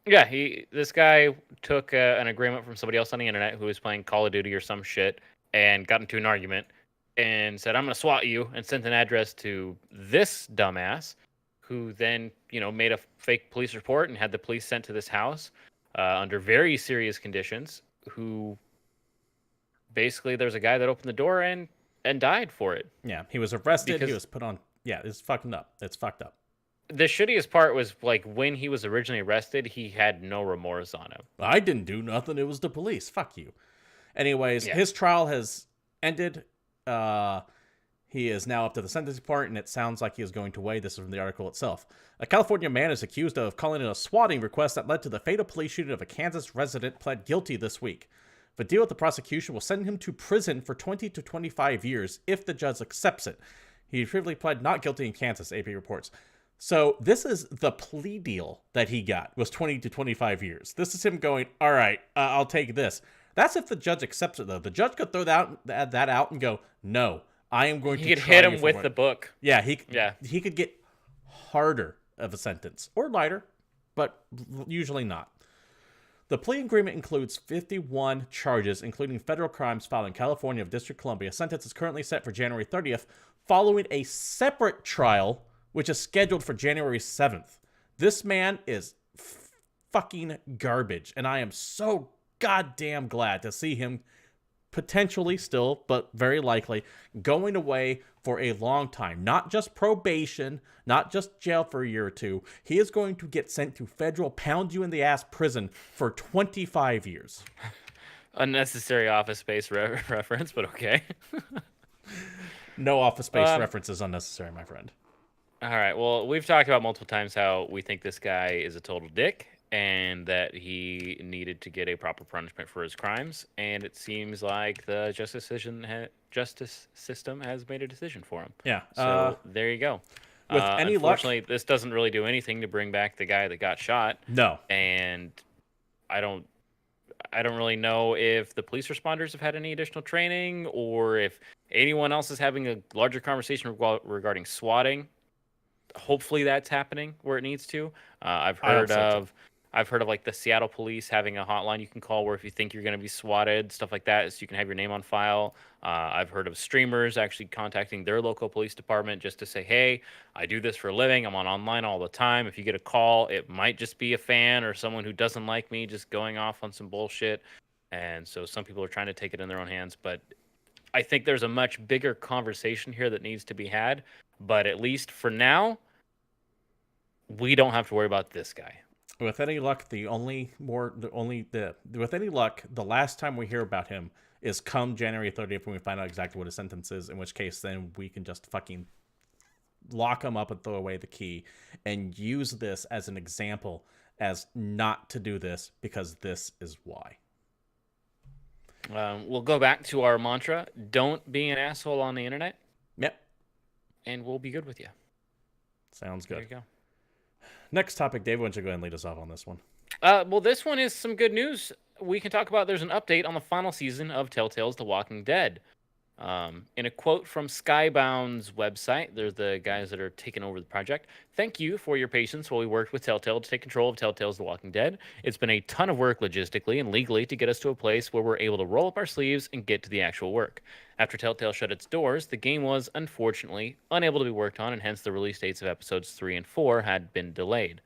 Yeah, this guy took an agreement from somebody else on the internet who was playing Call of Duty or some shit and got into an argument and said, "I'm going to swat you," and sent an address to this dumbass who then, made a fake police report and had the police sent to this house under very serious conditions, who basically there's a guy that opened the door and died for it. Yeah, he was arrested. He was put on. Yeah, it's fucking up. It's fucked up. The shittiest part was, like, when he was originally arrested, he had no remorse on him. I didn't do nothing. It was the police. Fuck you. Anyways, His trial has ended. He is now up to the sentencing part, and it sounds like he is going to weigh. This is from the article itself. A California man is accused of calling in a swatting request that led to the fatal police shooting of a Kansas resident pled guilty this week. The deal with the prosecution will send him to prison for 20 to 25 years if the judge accepts it. He previously pled not guilty in Kansas, AP reports. So this is the plea deal that he got, was 20 to 25 years. This is him going, all right, I'll take this. That's if the judge accepts it, though. The judge could throw that out and go, no, I am going He to could try hit you him for with what-" the book. Yeah, Yeah. he could get harder of a sentence, or lighter, but usually not. The plea agreement includes 51 charges, including federal crimes filed in California of District of Columbia. Sentence is currently set for January 30th, following a separate trial, which is scheduled for January 7th. This man is fucking garbage, and I am so goddamn glad to see him potentially still, but very likely, going away for a long time. Not just probation, not just jail for a year or two. He is going to get sent to federal pound-you-in-the-ass prison for 25 years. Unnecessary Office Space reference, but okay. No Office Space reference is unnecessary, my friend. All right. Well, we've talked about multiple times how we think this guy is a total dick and that he needed to get a proper punishment for his crimes. And it seems like the justice system has made a decision for him. Yeah. So there you go. With any luck, unfortunately, this doesn't really do anything to bring back the guy that got shot. no. And I don't really know if the police responders have had any additional training or if anyone else is having a larger conversation regarding swatting. Hopefully that's happening where it needs to. I've heard of like the Seattle police having a hotline you can call where if you think you're going to be swatted, stuff like that, so you can have your name on file. I've heard of streamers actually contacting their local police department just to say, hey, I do this for a living. I'm online all the time. If you get a call, it might just be a fan or someone who doesn't like me just going off on some bullshit. And so some people are trying to take it in their own hands. But I think there's a much bigger conversation here that needs to be had. But at least for now, we don't have to worry about this guy. With any luck, the last time we hear about him is come January 30th when we find out exactly what his sentence is, in which case then we can just fucking lock him up and throw away the key and use this as an example as not to do this because this is why. We'll go back to our mantra. Don't be an asshole on the internet. Yep. And we'll be good with you. Sounds good. There you go. Next topic, Dave, why don't you go ahead and lead us off on this one? Well, this one is some good news. We can talk about there's an update on the final season of Telltale's The Walking Dead. In a quote from Skybound's website, they're the guys that are taking over the project. Thank you for your patience while we worked with Telltale to take control of Telltale's The Walking Dead. It's been a ton of work logistically and legally to get us to a place where we're able to roll up our sleeves and get to the actual work. After Telltale shut its doors, the game was, unfortunately, unable to be worked on, and hence the release dates of episodes 3 and 4 had been delayed.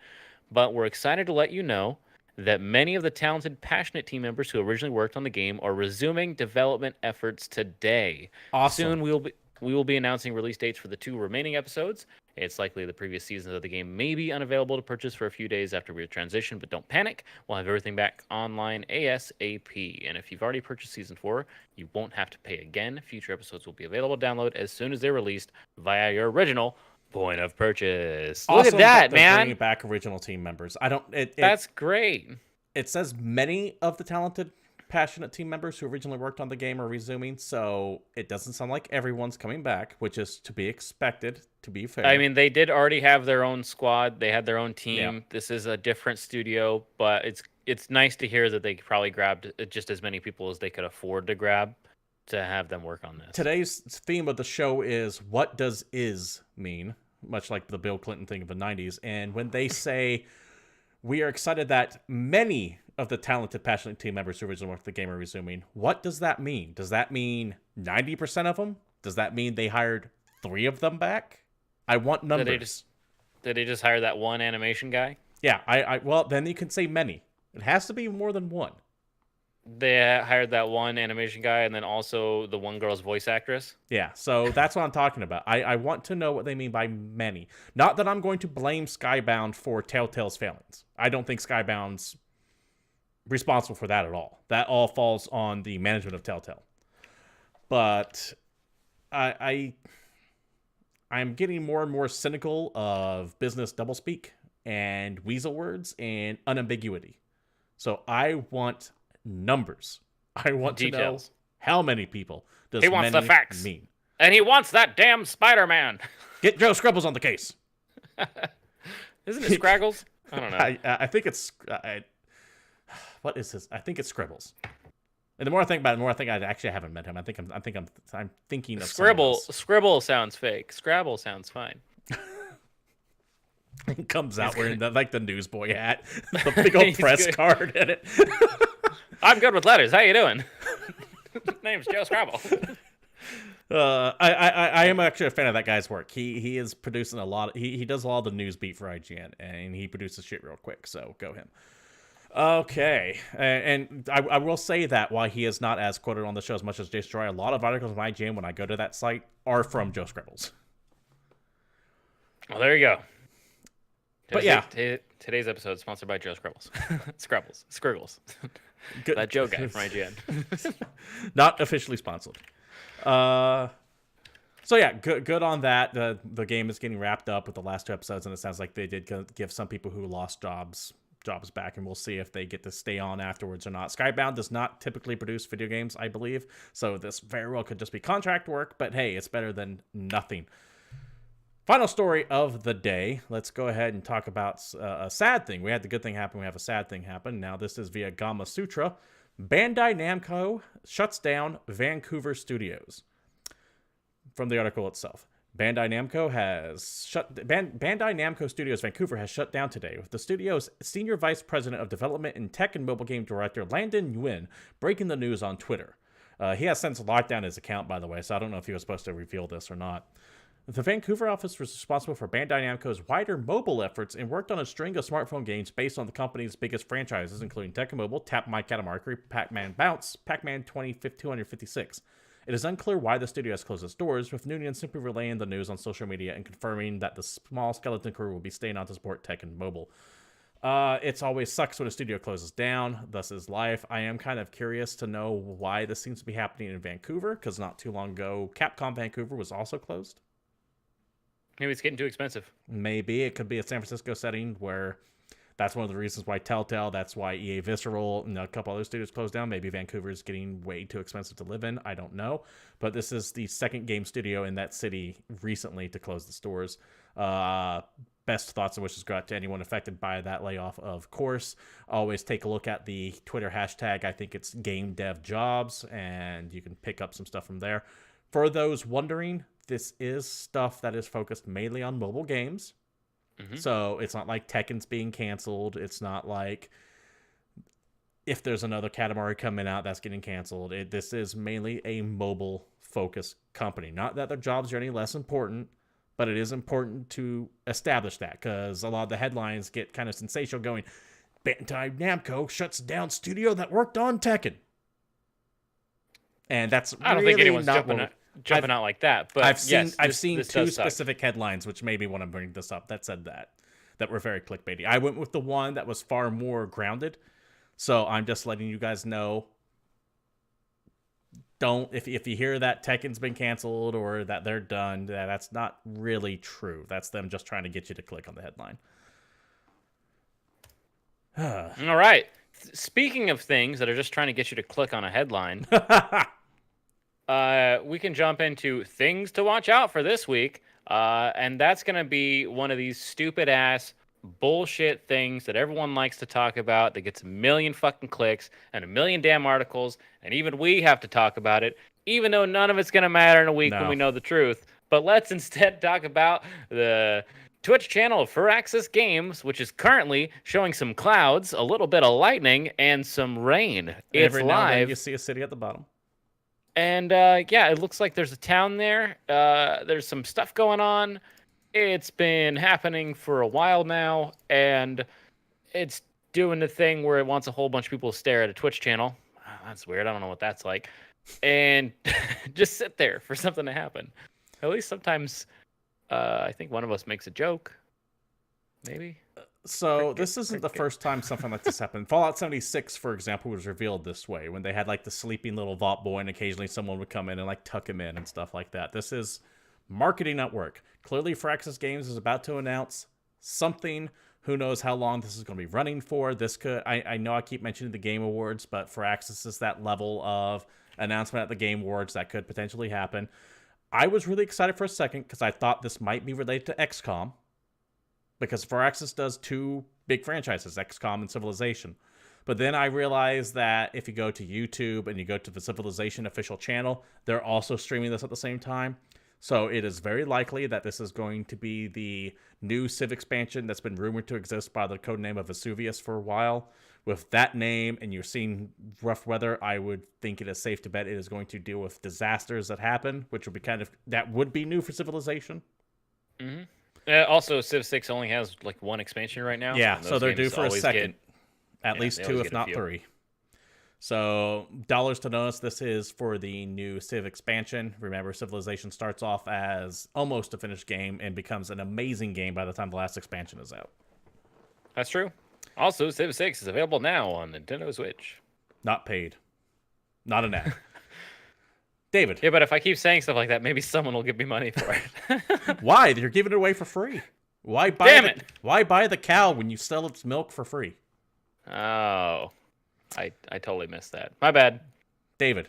But we're excited to let you know that many of the talented, passionate team members who originally worked on the game are resuming development efforts today. Awesome. Soon we will be announcing release dates for the 2 remaining episodes. It's likely the previous seasons of the game may be unavailable to purchase for a few days after we transition, but don't panic. We'll have everything back online ASAP. And if you've already purchased Season 4, you won't have to pay again. Future episodes will be available to download as soon as they're released via your original point of purchase. Look Awesome at that, they're man. Bringing back original team members. That's great. It says many of the talented, passionate team members who originally worked on the game are resuming, so it doesn't sound like everyone's coming back, which is to be expected, to be fair. I mean, they did already have their own squad. They had their own team. Yeah. This is a different studio, but it's nice to hear that they probably grabbed just as many people as they could afford to grab to have them work on this. Today's theme of the show is, what does is mean? Much like the Bill Clinton thing of the 90s. And when they say, we are excited that many of the talented, passionate team members who originally worked the game are resuming, what does that mean? Does that mean 90% of them? Does that mean they hired 3 of them back? I want numbers. Did they just hire that one animation guy? Yeah, well, then you can say many. It has to be more than one. They hired that one animation guy and then also the one girl's voice actress. Yeah, so that's what I'm talking about. I want to know what they mean by many. Not that I'm going to blame Skybound for Telltale's failings. I don't think Skybound's responsible for that at all. That all falls on the management of Telltale. But I'm getting more and more cynical of business doublespeak and weasel words and unambiguity. So I want numbers. I want Details. to know how many people does He wants many the facts. mean. And he wants that damn Spider-Man. Get Joe Scrubbles on the case. Isn't it Scraggles? I don't know. I think it's what is this? I think it's Scribbles. And the more I think about it, the more I think I actually haven't met him. I'm thinking of Scribble sounds fake. Scrabble sounds fine. He comes out wearing the newsboy hat, the big old press card in it. I'm good with letters. How you doing? Name's Joe Scrabble. I am actually a fan of that guy's work. He is producing a lot. He does a lot of the news beat for IGN, and he produces shit real quick. So go him. Okay, and I will say that while he is not as quoted on the show as much as Jason Troy, a lot of articles on IGN when I go to that site are from Joe Scribbles. Well, there you go. But yeah, today's episode is sponsored by Joe Scribbles. Scriggles. Good. That Joe guy from IGN. Not officially sponsored. So yeah, good on that. The game is getting wrapped up with the last 2 episodes, and it sounds like they did give some people who lost jobs back, and we'll see if they get to stay on afterwards or not. Skybound does not typically produce video games, I believe, so this very well could just be contract work, but hey, it's better than nothing. Final story of the day. Let's go ahead and talk about a sad thing. We had the good thing happen. We have a sad thing happen. Now, this is via Gama Sutra. Bandai Namco shuts down Vancouver studios. From the article itself. Bandai Namco Studios Vancouver has shut down today, with the studio's Senior Vice President of Development and Tech and Mobile Game Director Landon Nguyen breaking the news on Twitter. He has since locked down his account, by the way, so I don't know if he was supposed to reveal this or not. The Vancouver office was responsible for Bandai Namco's wider mobile efforts and worked on a string of smartphone games based on the company's biggest franchises, including Tekken Mobile, Tap My Katamari, Pac-Man Bounce, Pac-Man 256. It is unclear why the studio has closed its doors, with Nguyen simply relaying the news on social media and confirming that the small skeleton crew will be staying on to support Tekken Mobile. It's always sucks when a studio closes down. Thus is life. I am kind of curious to know why this seems to be happening in Vancouver, because not too long ago, Capcom Vancouver was also closed. Maybe it's getting too expensive. Maybe it could be a San Francisco setting where that's one of the reasons why Telltale, that's why EA Visceral, and a couple other studios closed down. Maybe Vancouver is getting way too expensive to live in. I don't know. But this is the second game studio in that city recently to close the stores. Best thoughts and wishes go out to anyone affected by that layoff, of course. Always take a look at the Twitter hashtag. I think it's Game Dev Jobs, and you can pick up some stuff from there. For those wondering, this is stuff that is focused mainly on mobile games. Mm-hmm. So it's not like Tekken's being canceled. It's not like if there's another Katamari coming out that's getting canceled. This is mainly a mobile-focused company. Not that their jobs are any less important, but it is important to establish that, because a lot of the headlines get kind of sensational going, Bandai Namco shuts down studio that worked on Tekken. And that's I don't really think anyone's not jumping out like that. But I've seen this two specific headlines which made me want to bring this up that said that were very clickbaity. I went with the one that was far more grounded. So I'm just letting you guys know. If you hear that Tekken's been canceled or that they're done, that's not really true. That's them just trying to get you to click on the headline. All right. Speaking of things that are just trying to get you to click on a headline, we can jump into things to watch out for this week. And that's going to be one of these stupid ass bullshit things that everyone likes to talk about that gets a million fucking clicks and a million damn articles. And even we have to talk about it, even though none of it's going to matter in a week when we know the truth. But let's instead talk about the Twitch channel of Firaxis Games, which is currently showing some clouds, a little bit of lightning, and some rain. Every now and then you see a city at the bottom. And it looks like there's a town there. There's some stuff going on. It's been happening for a while now, and it's doing the thing where it wants a whole bunch of people to stare at a Twitch channel. Oh, that's weird. I don't know what that's like. And just sit there for something to happen. At least sometimes I think one of us makes a joke. Maybe. So this isn't the first time something like this happened. Fallout 76, for example, was revealed this way when they had like the sleeping little vault boy, and occasionally someone would come in and like tuck him in and stuff like that. This is marketing at work. Clearly, Firaxis Games is about to announce something. Who knows how long this is going to be running for? This could. I know I keep mentioning the Game Awards, but Firaxis is that level of announcement at the Game Awards that could potentially happen. I was really excited for a second because I thought this might be related to XCOM. because Firaxis does 2 big franchises, XCOM and Civilization. But then I realized that if you go to YouTube and you go to the Civilization official channel, they're also streaming this at the same time. So it is very likely that this is going to be the new Civ expansion that's been rumored to exist by the codename of Vesuvius for a while. With that name, and you're seeing rough weather, I would think it is safe to bet it is going to deal with disasters that happen, which would be that would be new for Civilization. Also, Civ 6 only has like 1 expansion right now. Yeah, so they're due for a second. At least 2, if not 3. So, dollars to notice, this is for the new Civ expansion. Remember, Civilization starts off as almost a finished game and becomes an amazing game by the time the last expansion is out. That's true. Also, Civ 6 is available now on Nintendo Switch. Not paid. Not an ad. David. Yeah, but if I keep saying stuff like that, maybe someone will give me money for it. Why? You're giving it away for free. Why buy the cow when you sell its milk for free? Oh, I totally missed that. My bad. David,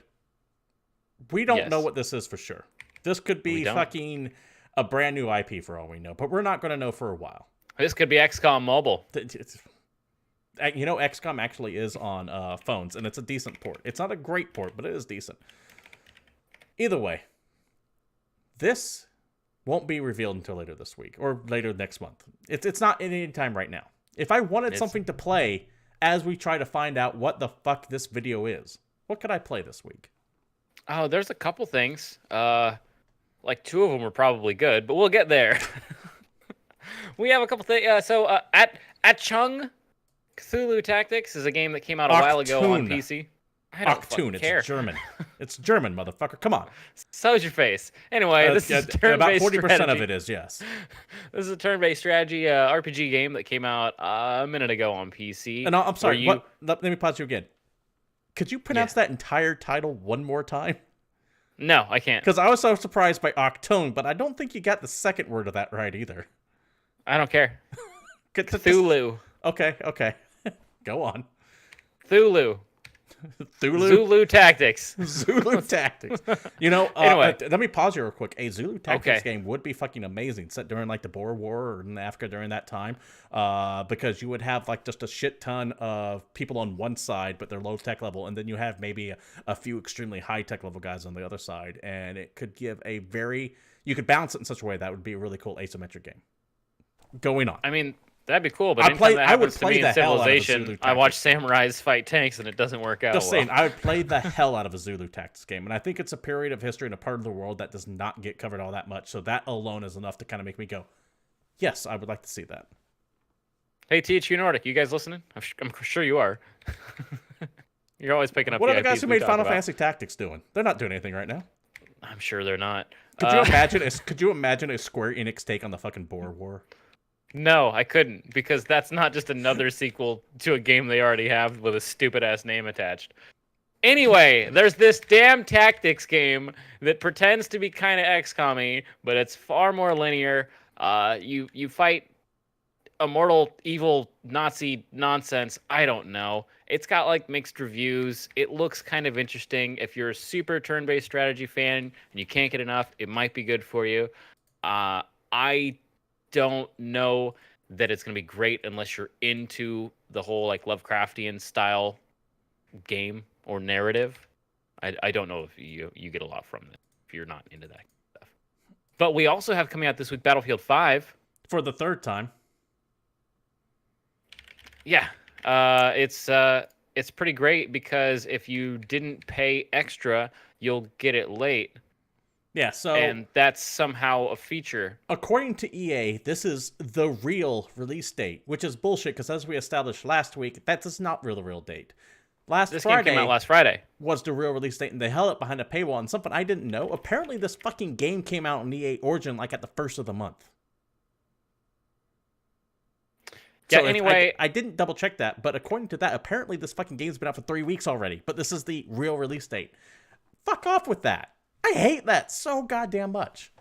we don't know what this is for sure. This could be fucking a brand new IP for all we know, but we're not going to know for a while. This could be XCOM Mobile. You know, XCOM actually is on phones, and it's a decent port. It's not a great port, but it is decent. Either way, this won't be revealed until later this week or later next month. It's not any time right now. If I wanted something to play as we try to find out what the fuck this video is, what could I play this week? Oh, there's a couple things. Like 2 of them are probably good, but we'll get there. We have a couple things. At Chung, Cthulhu Tactics is a game that came out a while ago on PC. I don't fucking care. It's German. It's German, motherfucker. Come on. So's your face. Anyway, this is turn-based about 40% strategy. of it is, yes. This is a turn-based strategy RPG game that came out a minute ago on PC. And I'm sorry. Let me pause you again. Could you pronounce that entire title one more time? No, I can't. Because I was so surprised by Octone, but I don't think you got the second word of that right either. I don't care. Cthulhu. Okay. Go on. Thulu. Thulu? Zulu Tactics. Zulu Tactics. You know, anyway. Let me pause you real quick. A Zulu Tactics game would be fucking amazing, set during like the Boer War or in Africa during that time, because you would have like just a shit ton of people on one side, but they're low tech level, and then you have maybe a few extremely high tech level guys on the other side, and it could give you could balance it in such a way that would be a really cool asymmetric game. Going on. I mean, that'd be cool, but I would play the Civilization. I watch samurais fight tanks, and it doesn't work out. Just saying, I would play the hell out of a Zulu Tactics game, and I think it's a period of history and a part of the world that does not get covered all that much. So that alone is enough to kind of make me go, yes, I would like to see that. Hey, THQ Nordic, you guys listening? I'm sure you are. You're always picking up. What are the guys who made Final Fantasy Tactics doing? They're not doing anything right now. I'm sure they're not. Could you imagine a Square Enix take on the fucking Boer War? No, I couldn't, because that's not just another sequel to a game they already have with a stupid-ass name attached. Anyway, there's this damn tactics game that pretends to be kind of XCOM-y, but it's far more linear. You fight immortal, evil, Nazi nonsense. I don't know. It's got, like, mixed reviews. It looks kind of interesting. If you're a super turn-based strategy fan and you can't get enough, it might be good for you. I don't know that it's going to be great unless you're into the whole like Lovecraftian style game or narrative. I don't know if you get a lot from this if you're not into that stuff. But we also have coming out this week Battlefield 5 for the 3rd time. Yeah, it's pretty great because if you didn't pay extra, you'll get it late. Yeah, and that's somehow a feature. According to EA, this is the real release date, which is bullshit because as we established last week, that is not the real date. This game came out last Friday. Was the real release date, and they held it behind a paywall. And something I didn't know, apparently this fucking game came out on EA Origin like at the 1st of the month. Yeah, so anyway. I didn't double check that, but according to that, apparently this fucking game's been out for 3 weeks already. But this is the real release date. Fuck off with that. I hate that so goddamn much.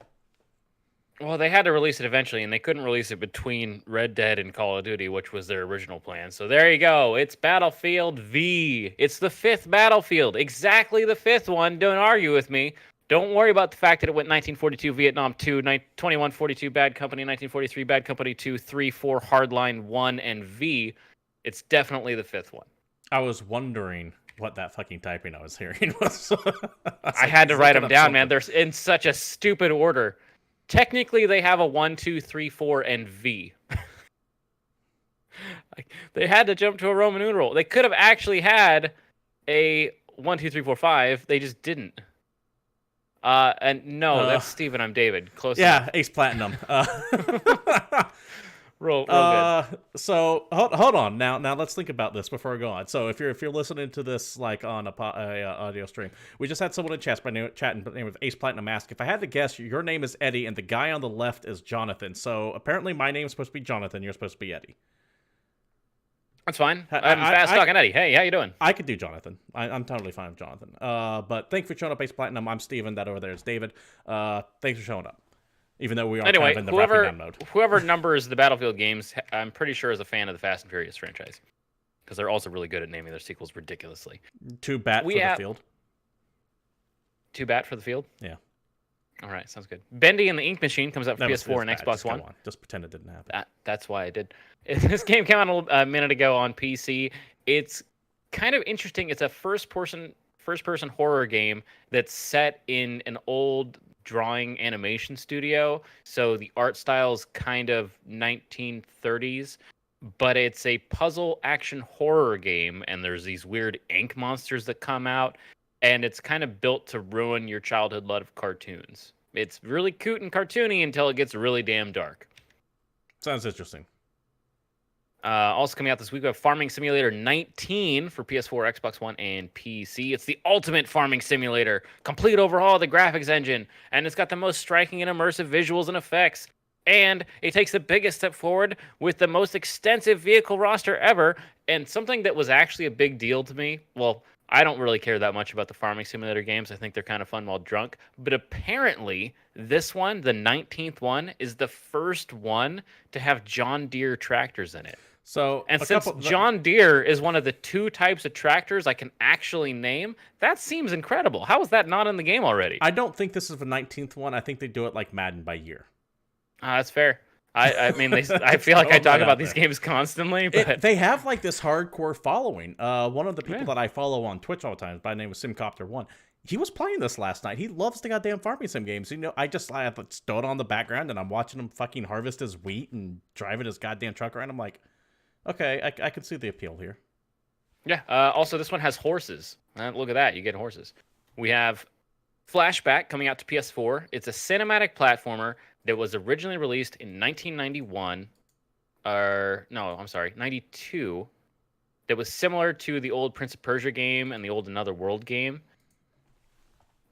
Well, they had to release it eventually, and they couldn't release it between Red Dead and Call of Duty, which was their original plan. So there you go. It's Battlefield V. It's the 5th Battlefield. Exactly the 5th one. Don't argue with me. Don't worry about the fact that it went 1942 Vietnam 2, 2142 Bad Company, 1943 Bad Company 2, 3, 4 Hardline 1, and V. It's definitely the fifth one. I was wondering what that fucking typing I was hearing was. I had to write them down, man. They're in such a stupid order. Technically, they have a 1, 2, 3, 4, and V. They had to jump to a Roman numeral. They could have actually had a 1, 2, 3, 4, 5. They just didn't. And no, that's Steven. I'm David. Close enough. Ace Platinum. Real good. So hold on. Now let's think about this before we go on. So if you're listening to this like on a audio stream, we just had someone in chat by the name of Ace Platinum ask, if I had to guess, your name is Eddie and the guy on the left is Jonathan. So apparently my name is supposed to be Jonathan. You're supposed to be Eddie. That's fine. I'm fast talking Eddie. Hey, how you doing? I could do Jonathan. I'm totally fine with Jonathan. But thanks for showing up, Ace Platinum. I'm Steven. That over there is David. Thanks for showing up. Even though we are kind of in the wrapping down mode. Whoever numbers the Battlefield games, I'm pretty sure is a fan of the Fast and Furious franchise. Because they're also really good at naming their sequels ridiculously. 2 bat for the field. 2 bat for the field? Yeah. All right, sounds good. Bendy and the Ink Machine comes out for PS4 and Xbox One. Just pretend it didn't happen. That's why I did. This game came out a minute ago on PC. It's kind of interesting. It's a first-person horror game that's set in an old drawing animation studio. So the art style is kind of 1930s, but it's a puzzle action horror game. And there's these weird ink monsters that come out. And it's kind of built to ruin your childhood love of cartoons. It's really cute and cartoony until it gets really damn dark. Sounds interesting. Also coming out this week, we have Farming Simulator 19 for PS4, Xbox One, and PC. It's the ultimate farming simulator. Complete overhaul of the graphics engine. And it's got the most striking and immersive visuals and effects. And it takes the biggest step forward with the most extensive vehicle roster ever. And something that was actually a big deal to me. Well, I don't really care that much about the farming simulator games. I think they're kind of fun while drunk. But apparently, this one, the 19th one, is the first one to have John Deere tractors in it. And since John Deere is one of the 2 types of tractors I can actually name, that seems incredible. How is that not in the game already? I don't think this is the 19th one. I think they do it like Madden by year. That's fair. I mean, I feel like I talk about these games constantly, but they have like this hardcore following. One of the people that I follow on Twitch all the time, by the name of Simcopter1, he was playing this last night. He loves the goddamn farming sim games. You know, I stood on the background and I'm watching him fucking harvest his wheat and driving his goddamn truck around. I'm like, okay, I can see the appeal here. Yeah. Also, this one has horses. Look at that. You get horses. We have Flashback coming out to PS4. It's a cinematic platformer that was originally released in 1991. 92. That was similar to the old Prince of Persia game and the old Another World game.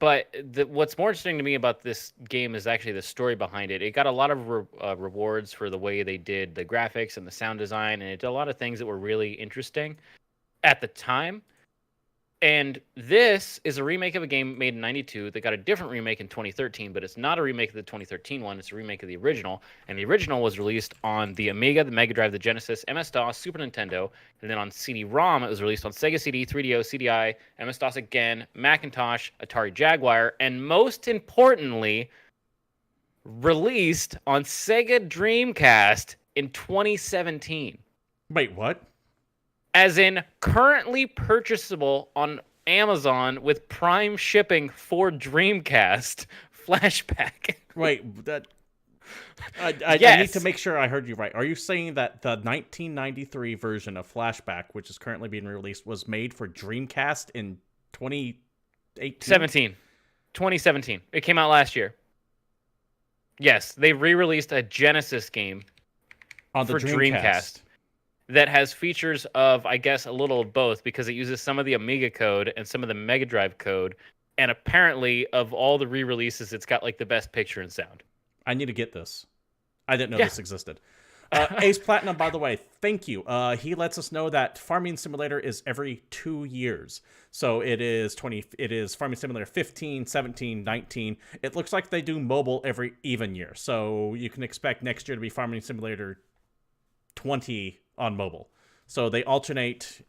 But what's more interesting to me about this game is actually the story behind it. It got a lot of rewards for the way they did the graphics and the sound design, and it did a lot of things that were really interesting at the time. And this is a remake of a game made in 92 that got a different remake in 2013, but it's not a remake of the 2013 one. It's a remake of the original. And the original was released on the Amiga, the Mega Drive, the Genesis, MS-DOS, Super Nintendo. And then on CD-ROM, it was released on Sega CD, 3DO, CDI, MS-DOS again, Macintosh, Atari Jaguar, and most importantly, released on Sega Dreamcast in 2017. Wait, what? As in currently purchasable on Amazon with Prime shipping for Dreamcast. Flashback. Wait, that I need to make sure I heard you right. Are you saying that the 1993 version of Flashback, which is currently being released, was made for Dreamcast in 2017? 2017. It came out last year. Yes, they re-released a Genesis game on the Dreamcast. That has features of, I guess, a little of both, because it uses some of the Amiga code and some of the Mega Drive code. And apparently, of all the re-releases, it's got like the best picture and sound. I need to get this. I didn't know this existed. Ace Platinum, by the way, thank you. He lets us know that Farming Simulator is every 2 years. So it is Farming Simulator 15, 17, 19. It looks like they do mobile every even year. So you can expect next year to be Farming Simulator 20 on mobile. So they alternate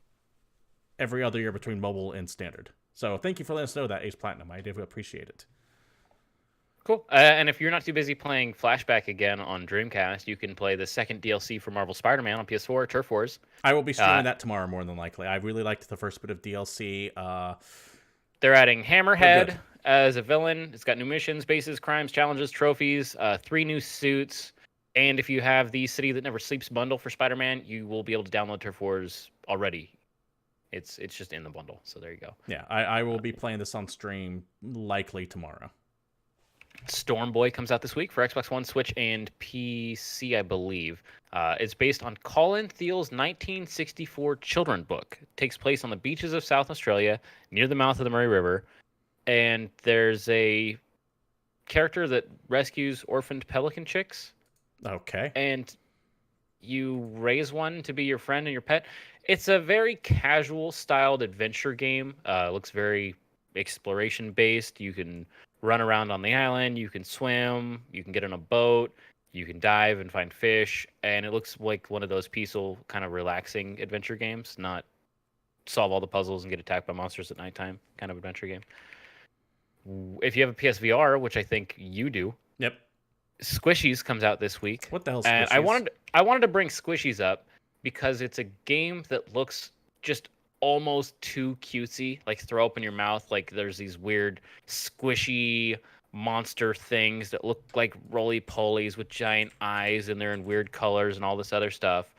every other year between mobile and standard. So thank you for letting us know that, Ace Platinum. I do appreciate it. Cool. And if you're not too busy playing Flashback again on Dreamcast, you can play the second DLC for Marvel Spider-Man on PS4, Turf Wars. I will be Uh, streaming that tomorrow more than likely. I really liked the first bit of DLC. they're adding They're good. Hammerhead as a villain. It's got new missions, bases, crimes, challenges, trophies, 3 new suits. And if you have the City That Never Sleeps bundle for Spider-Man, you will be able to download Turf Wars already. It's just in the bundle, so there you go. Yeah, I will be playing this on stream likely tomorrow. Storm Boy comes out this week for Xbox One, Switch, and PC, I believe. It's based on Colin Thiel's 1964 children book. It takes place on the beaches of South Australia, near the mouth of the Murray River, and there's a character that rescues orphaned pelican chicks, Okay. and you raise one to be your friend and your pet. It's a very casual styled adventure game. Looks very exploration based. You can run around on the island, you can swim, you can get on a boat, you can dive and find fish, and it looks like one of those peaceful, kind of relaxing adventure games, not solve all the puzzles and get attacked by monsters at nighttime kind of adventure game. If you have a PSVR, which I think you do, Yep. Squishies comes out this week. What the hell? And Squishies? I wanted to bring Squishies up because it's a game that looks just almost too cutesy. Like throw up in your mouth. Like there's these weird squishy monster things that look like roly polies with giant eyes, and they're in weird colors and all this other stuff.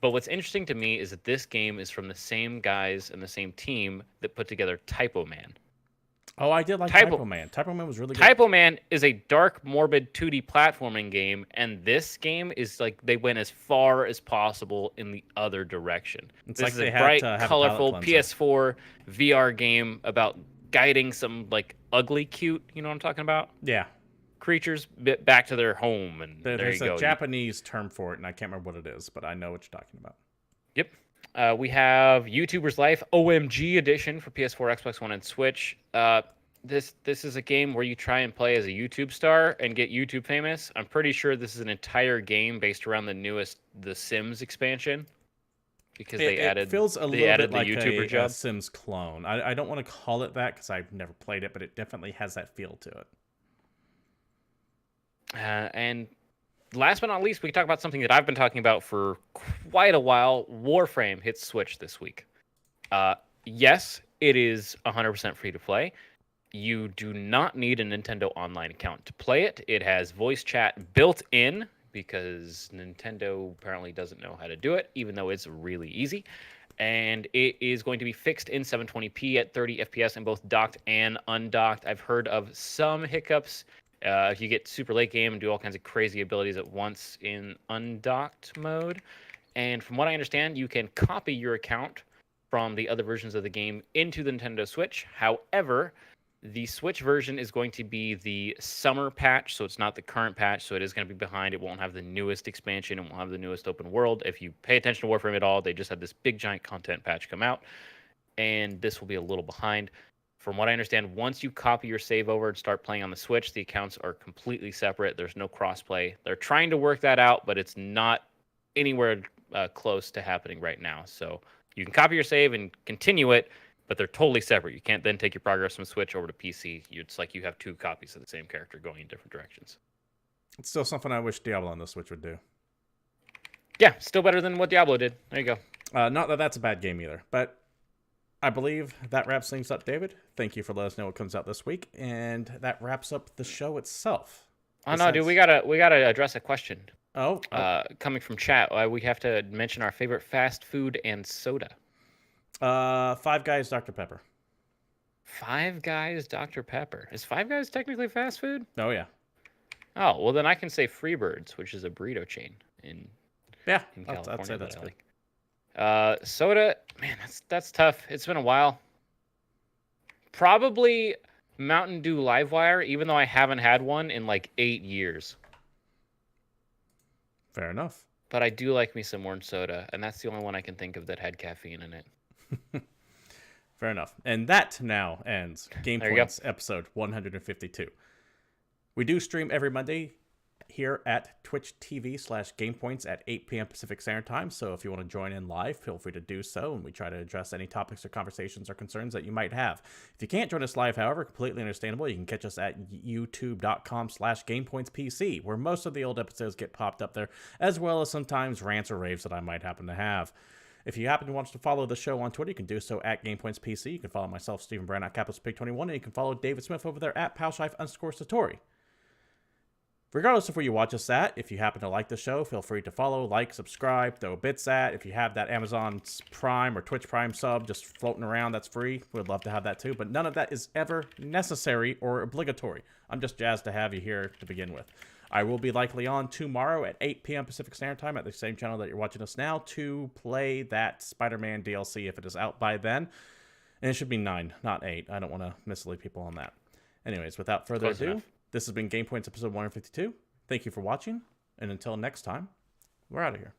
But what's interesting to me is that this game is from the same guys and the same team that put together Typo Man. Oh, I did like Typo Man. Typo Man was really good. Typo Man is a dark, morbid 2D platforming game, and this game is like they went as far as possible in the other direction. It's This like is they a had bright, to have a colorful palate cleanser. PS4 VR game about guiding some like ugly cute, you know what I'm talking about? Yeah. Creatures back to their home, and there There's you go. a Japanese term for it, and I can't remember what it is, but I know what you're talking about. Yep. We have YouTuber's Life OMG Edition for PS4, Xbox One, and Switch. This is a game where you try and play as a YouTube star and get YouTube famous. I'm pretty sure this is an entire game based around the newest The Sims expansion because It feels a little bit like YouTuber a job. Sims clone. I don't want to call it that because I've never played it, but it definitely has that feel to it. And last but not least, we can talk about something that I've been talking about for quite a while. Warframe hits Switch this week. Yes, it is 100% free to play. You do not need a Nintendo Online account to play it. It has voice chat built in because Nintendo apparently doesn't know how to do it, even though it's really easy. And it is going to be fixed in 720p at 30 FPS in both docked and undocked. I've heard of some hiccups if you get super late game and do all kinds of crazy abilities at once in undocked mode. And from what I understand, you can copy your account from the other versions of the game into the Nintendo Switch. However, the Switch version is going to be the summer patch, so it's not the current patch, so it is going to be behind. It won't have the newest expansion. It won't have the newest open world. If you pay attention to Warframe at all, they just had this big giant content patch come out, and this will be a little behind. From what I understand, once you copy your save over and start playing on the Switch, the accounts are completely separate. There's no crossplay. They're trying to work that out, but it's not anywhere close to happening right now. So you can copy your save and continue it, but they're totally separate. You can't then take your progress from Switch over to PC. It's like you have 2 copies of the same character going in different directions. It's still something I wish Diablo on the Switch would do. Yeah, still better than what Diablo did. There you go. Not that that's a bad game either, but I believe that wraps things up, David. Thank you for letting us know what comes out this week, and that wraps up the show itself. Oh no, dude, we gotta address a question. Oh. Coming from chat, we have to mention our favorite fast food and soda. Five Guys Dr. Pepper. Five Guys Dr. Pepper. Is Five Guys technically fast food? Oh yeah. Oh well, then I can say Freebirds, which is a burrito chain in California. California. I'd say that's that I good. like. Soda, man, that's tough. It's been a while. Probably Mountain Dew Livewire, even though I haven't had one in like 8 years. Fair enough. But I do like me some orange soda, and that's the only one I can think of that had caffeine in it. Fair enough. And that now ends GamePoints episode 152. We do stream every Monday here at Twitch TV/GamePoints at 8 p.m. Pacific Standard Time. So if you want to join in live, feel free to do so, and we try to address any topics or conversations or concerns that you might have. If you can't join us live, however, completely understandable, you can catch us at youtube.com/GamePointsPC, where most of the old episodes get popped up there, as well as sometimes rants or raves that I might happen to have. If you happen to want to follow the show on Twitter, you can do so at GamePointsPC. You can follow myself, Stephen Brown, at CapitalsPig21, and you can follow David Smith over there at Palshife_Satori. Regardless of where you watch us at, if you happen to like the show, feel free to follow, like, subscribe, throw bits at. If you have that Amazon Prime or Twitch Prime sub just floating around, that's free. We'd love to have that too, but none of that is ever necessary or obligatory. I'm just jazzed to have you here to begin with. I will be likely on tomorrow at 8 p.m. Pacific Standard Time at the same channel that you're watching us now to play that Spider-Man DLC if it is out by then. And it should be 9, not 8. I don't want to mislead people on that. Anyways, without further ado, this has been GamePoints episode 152. Thank you for watching, and until next time, we're out of here.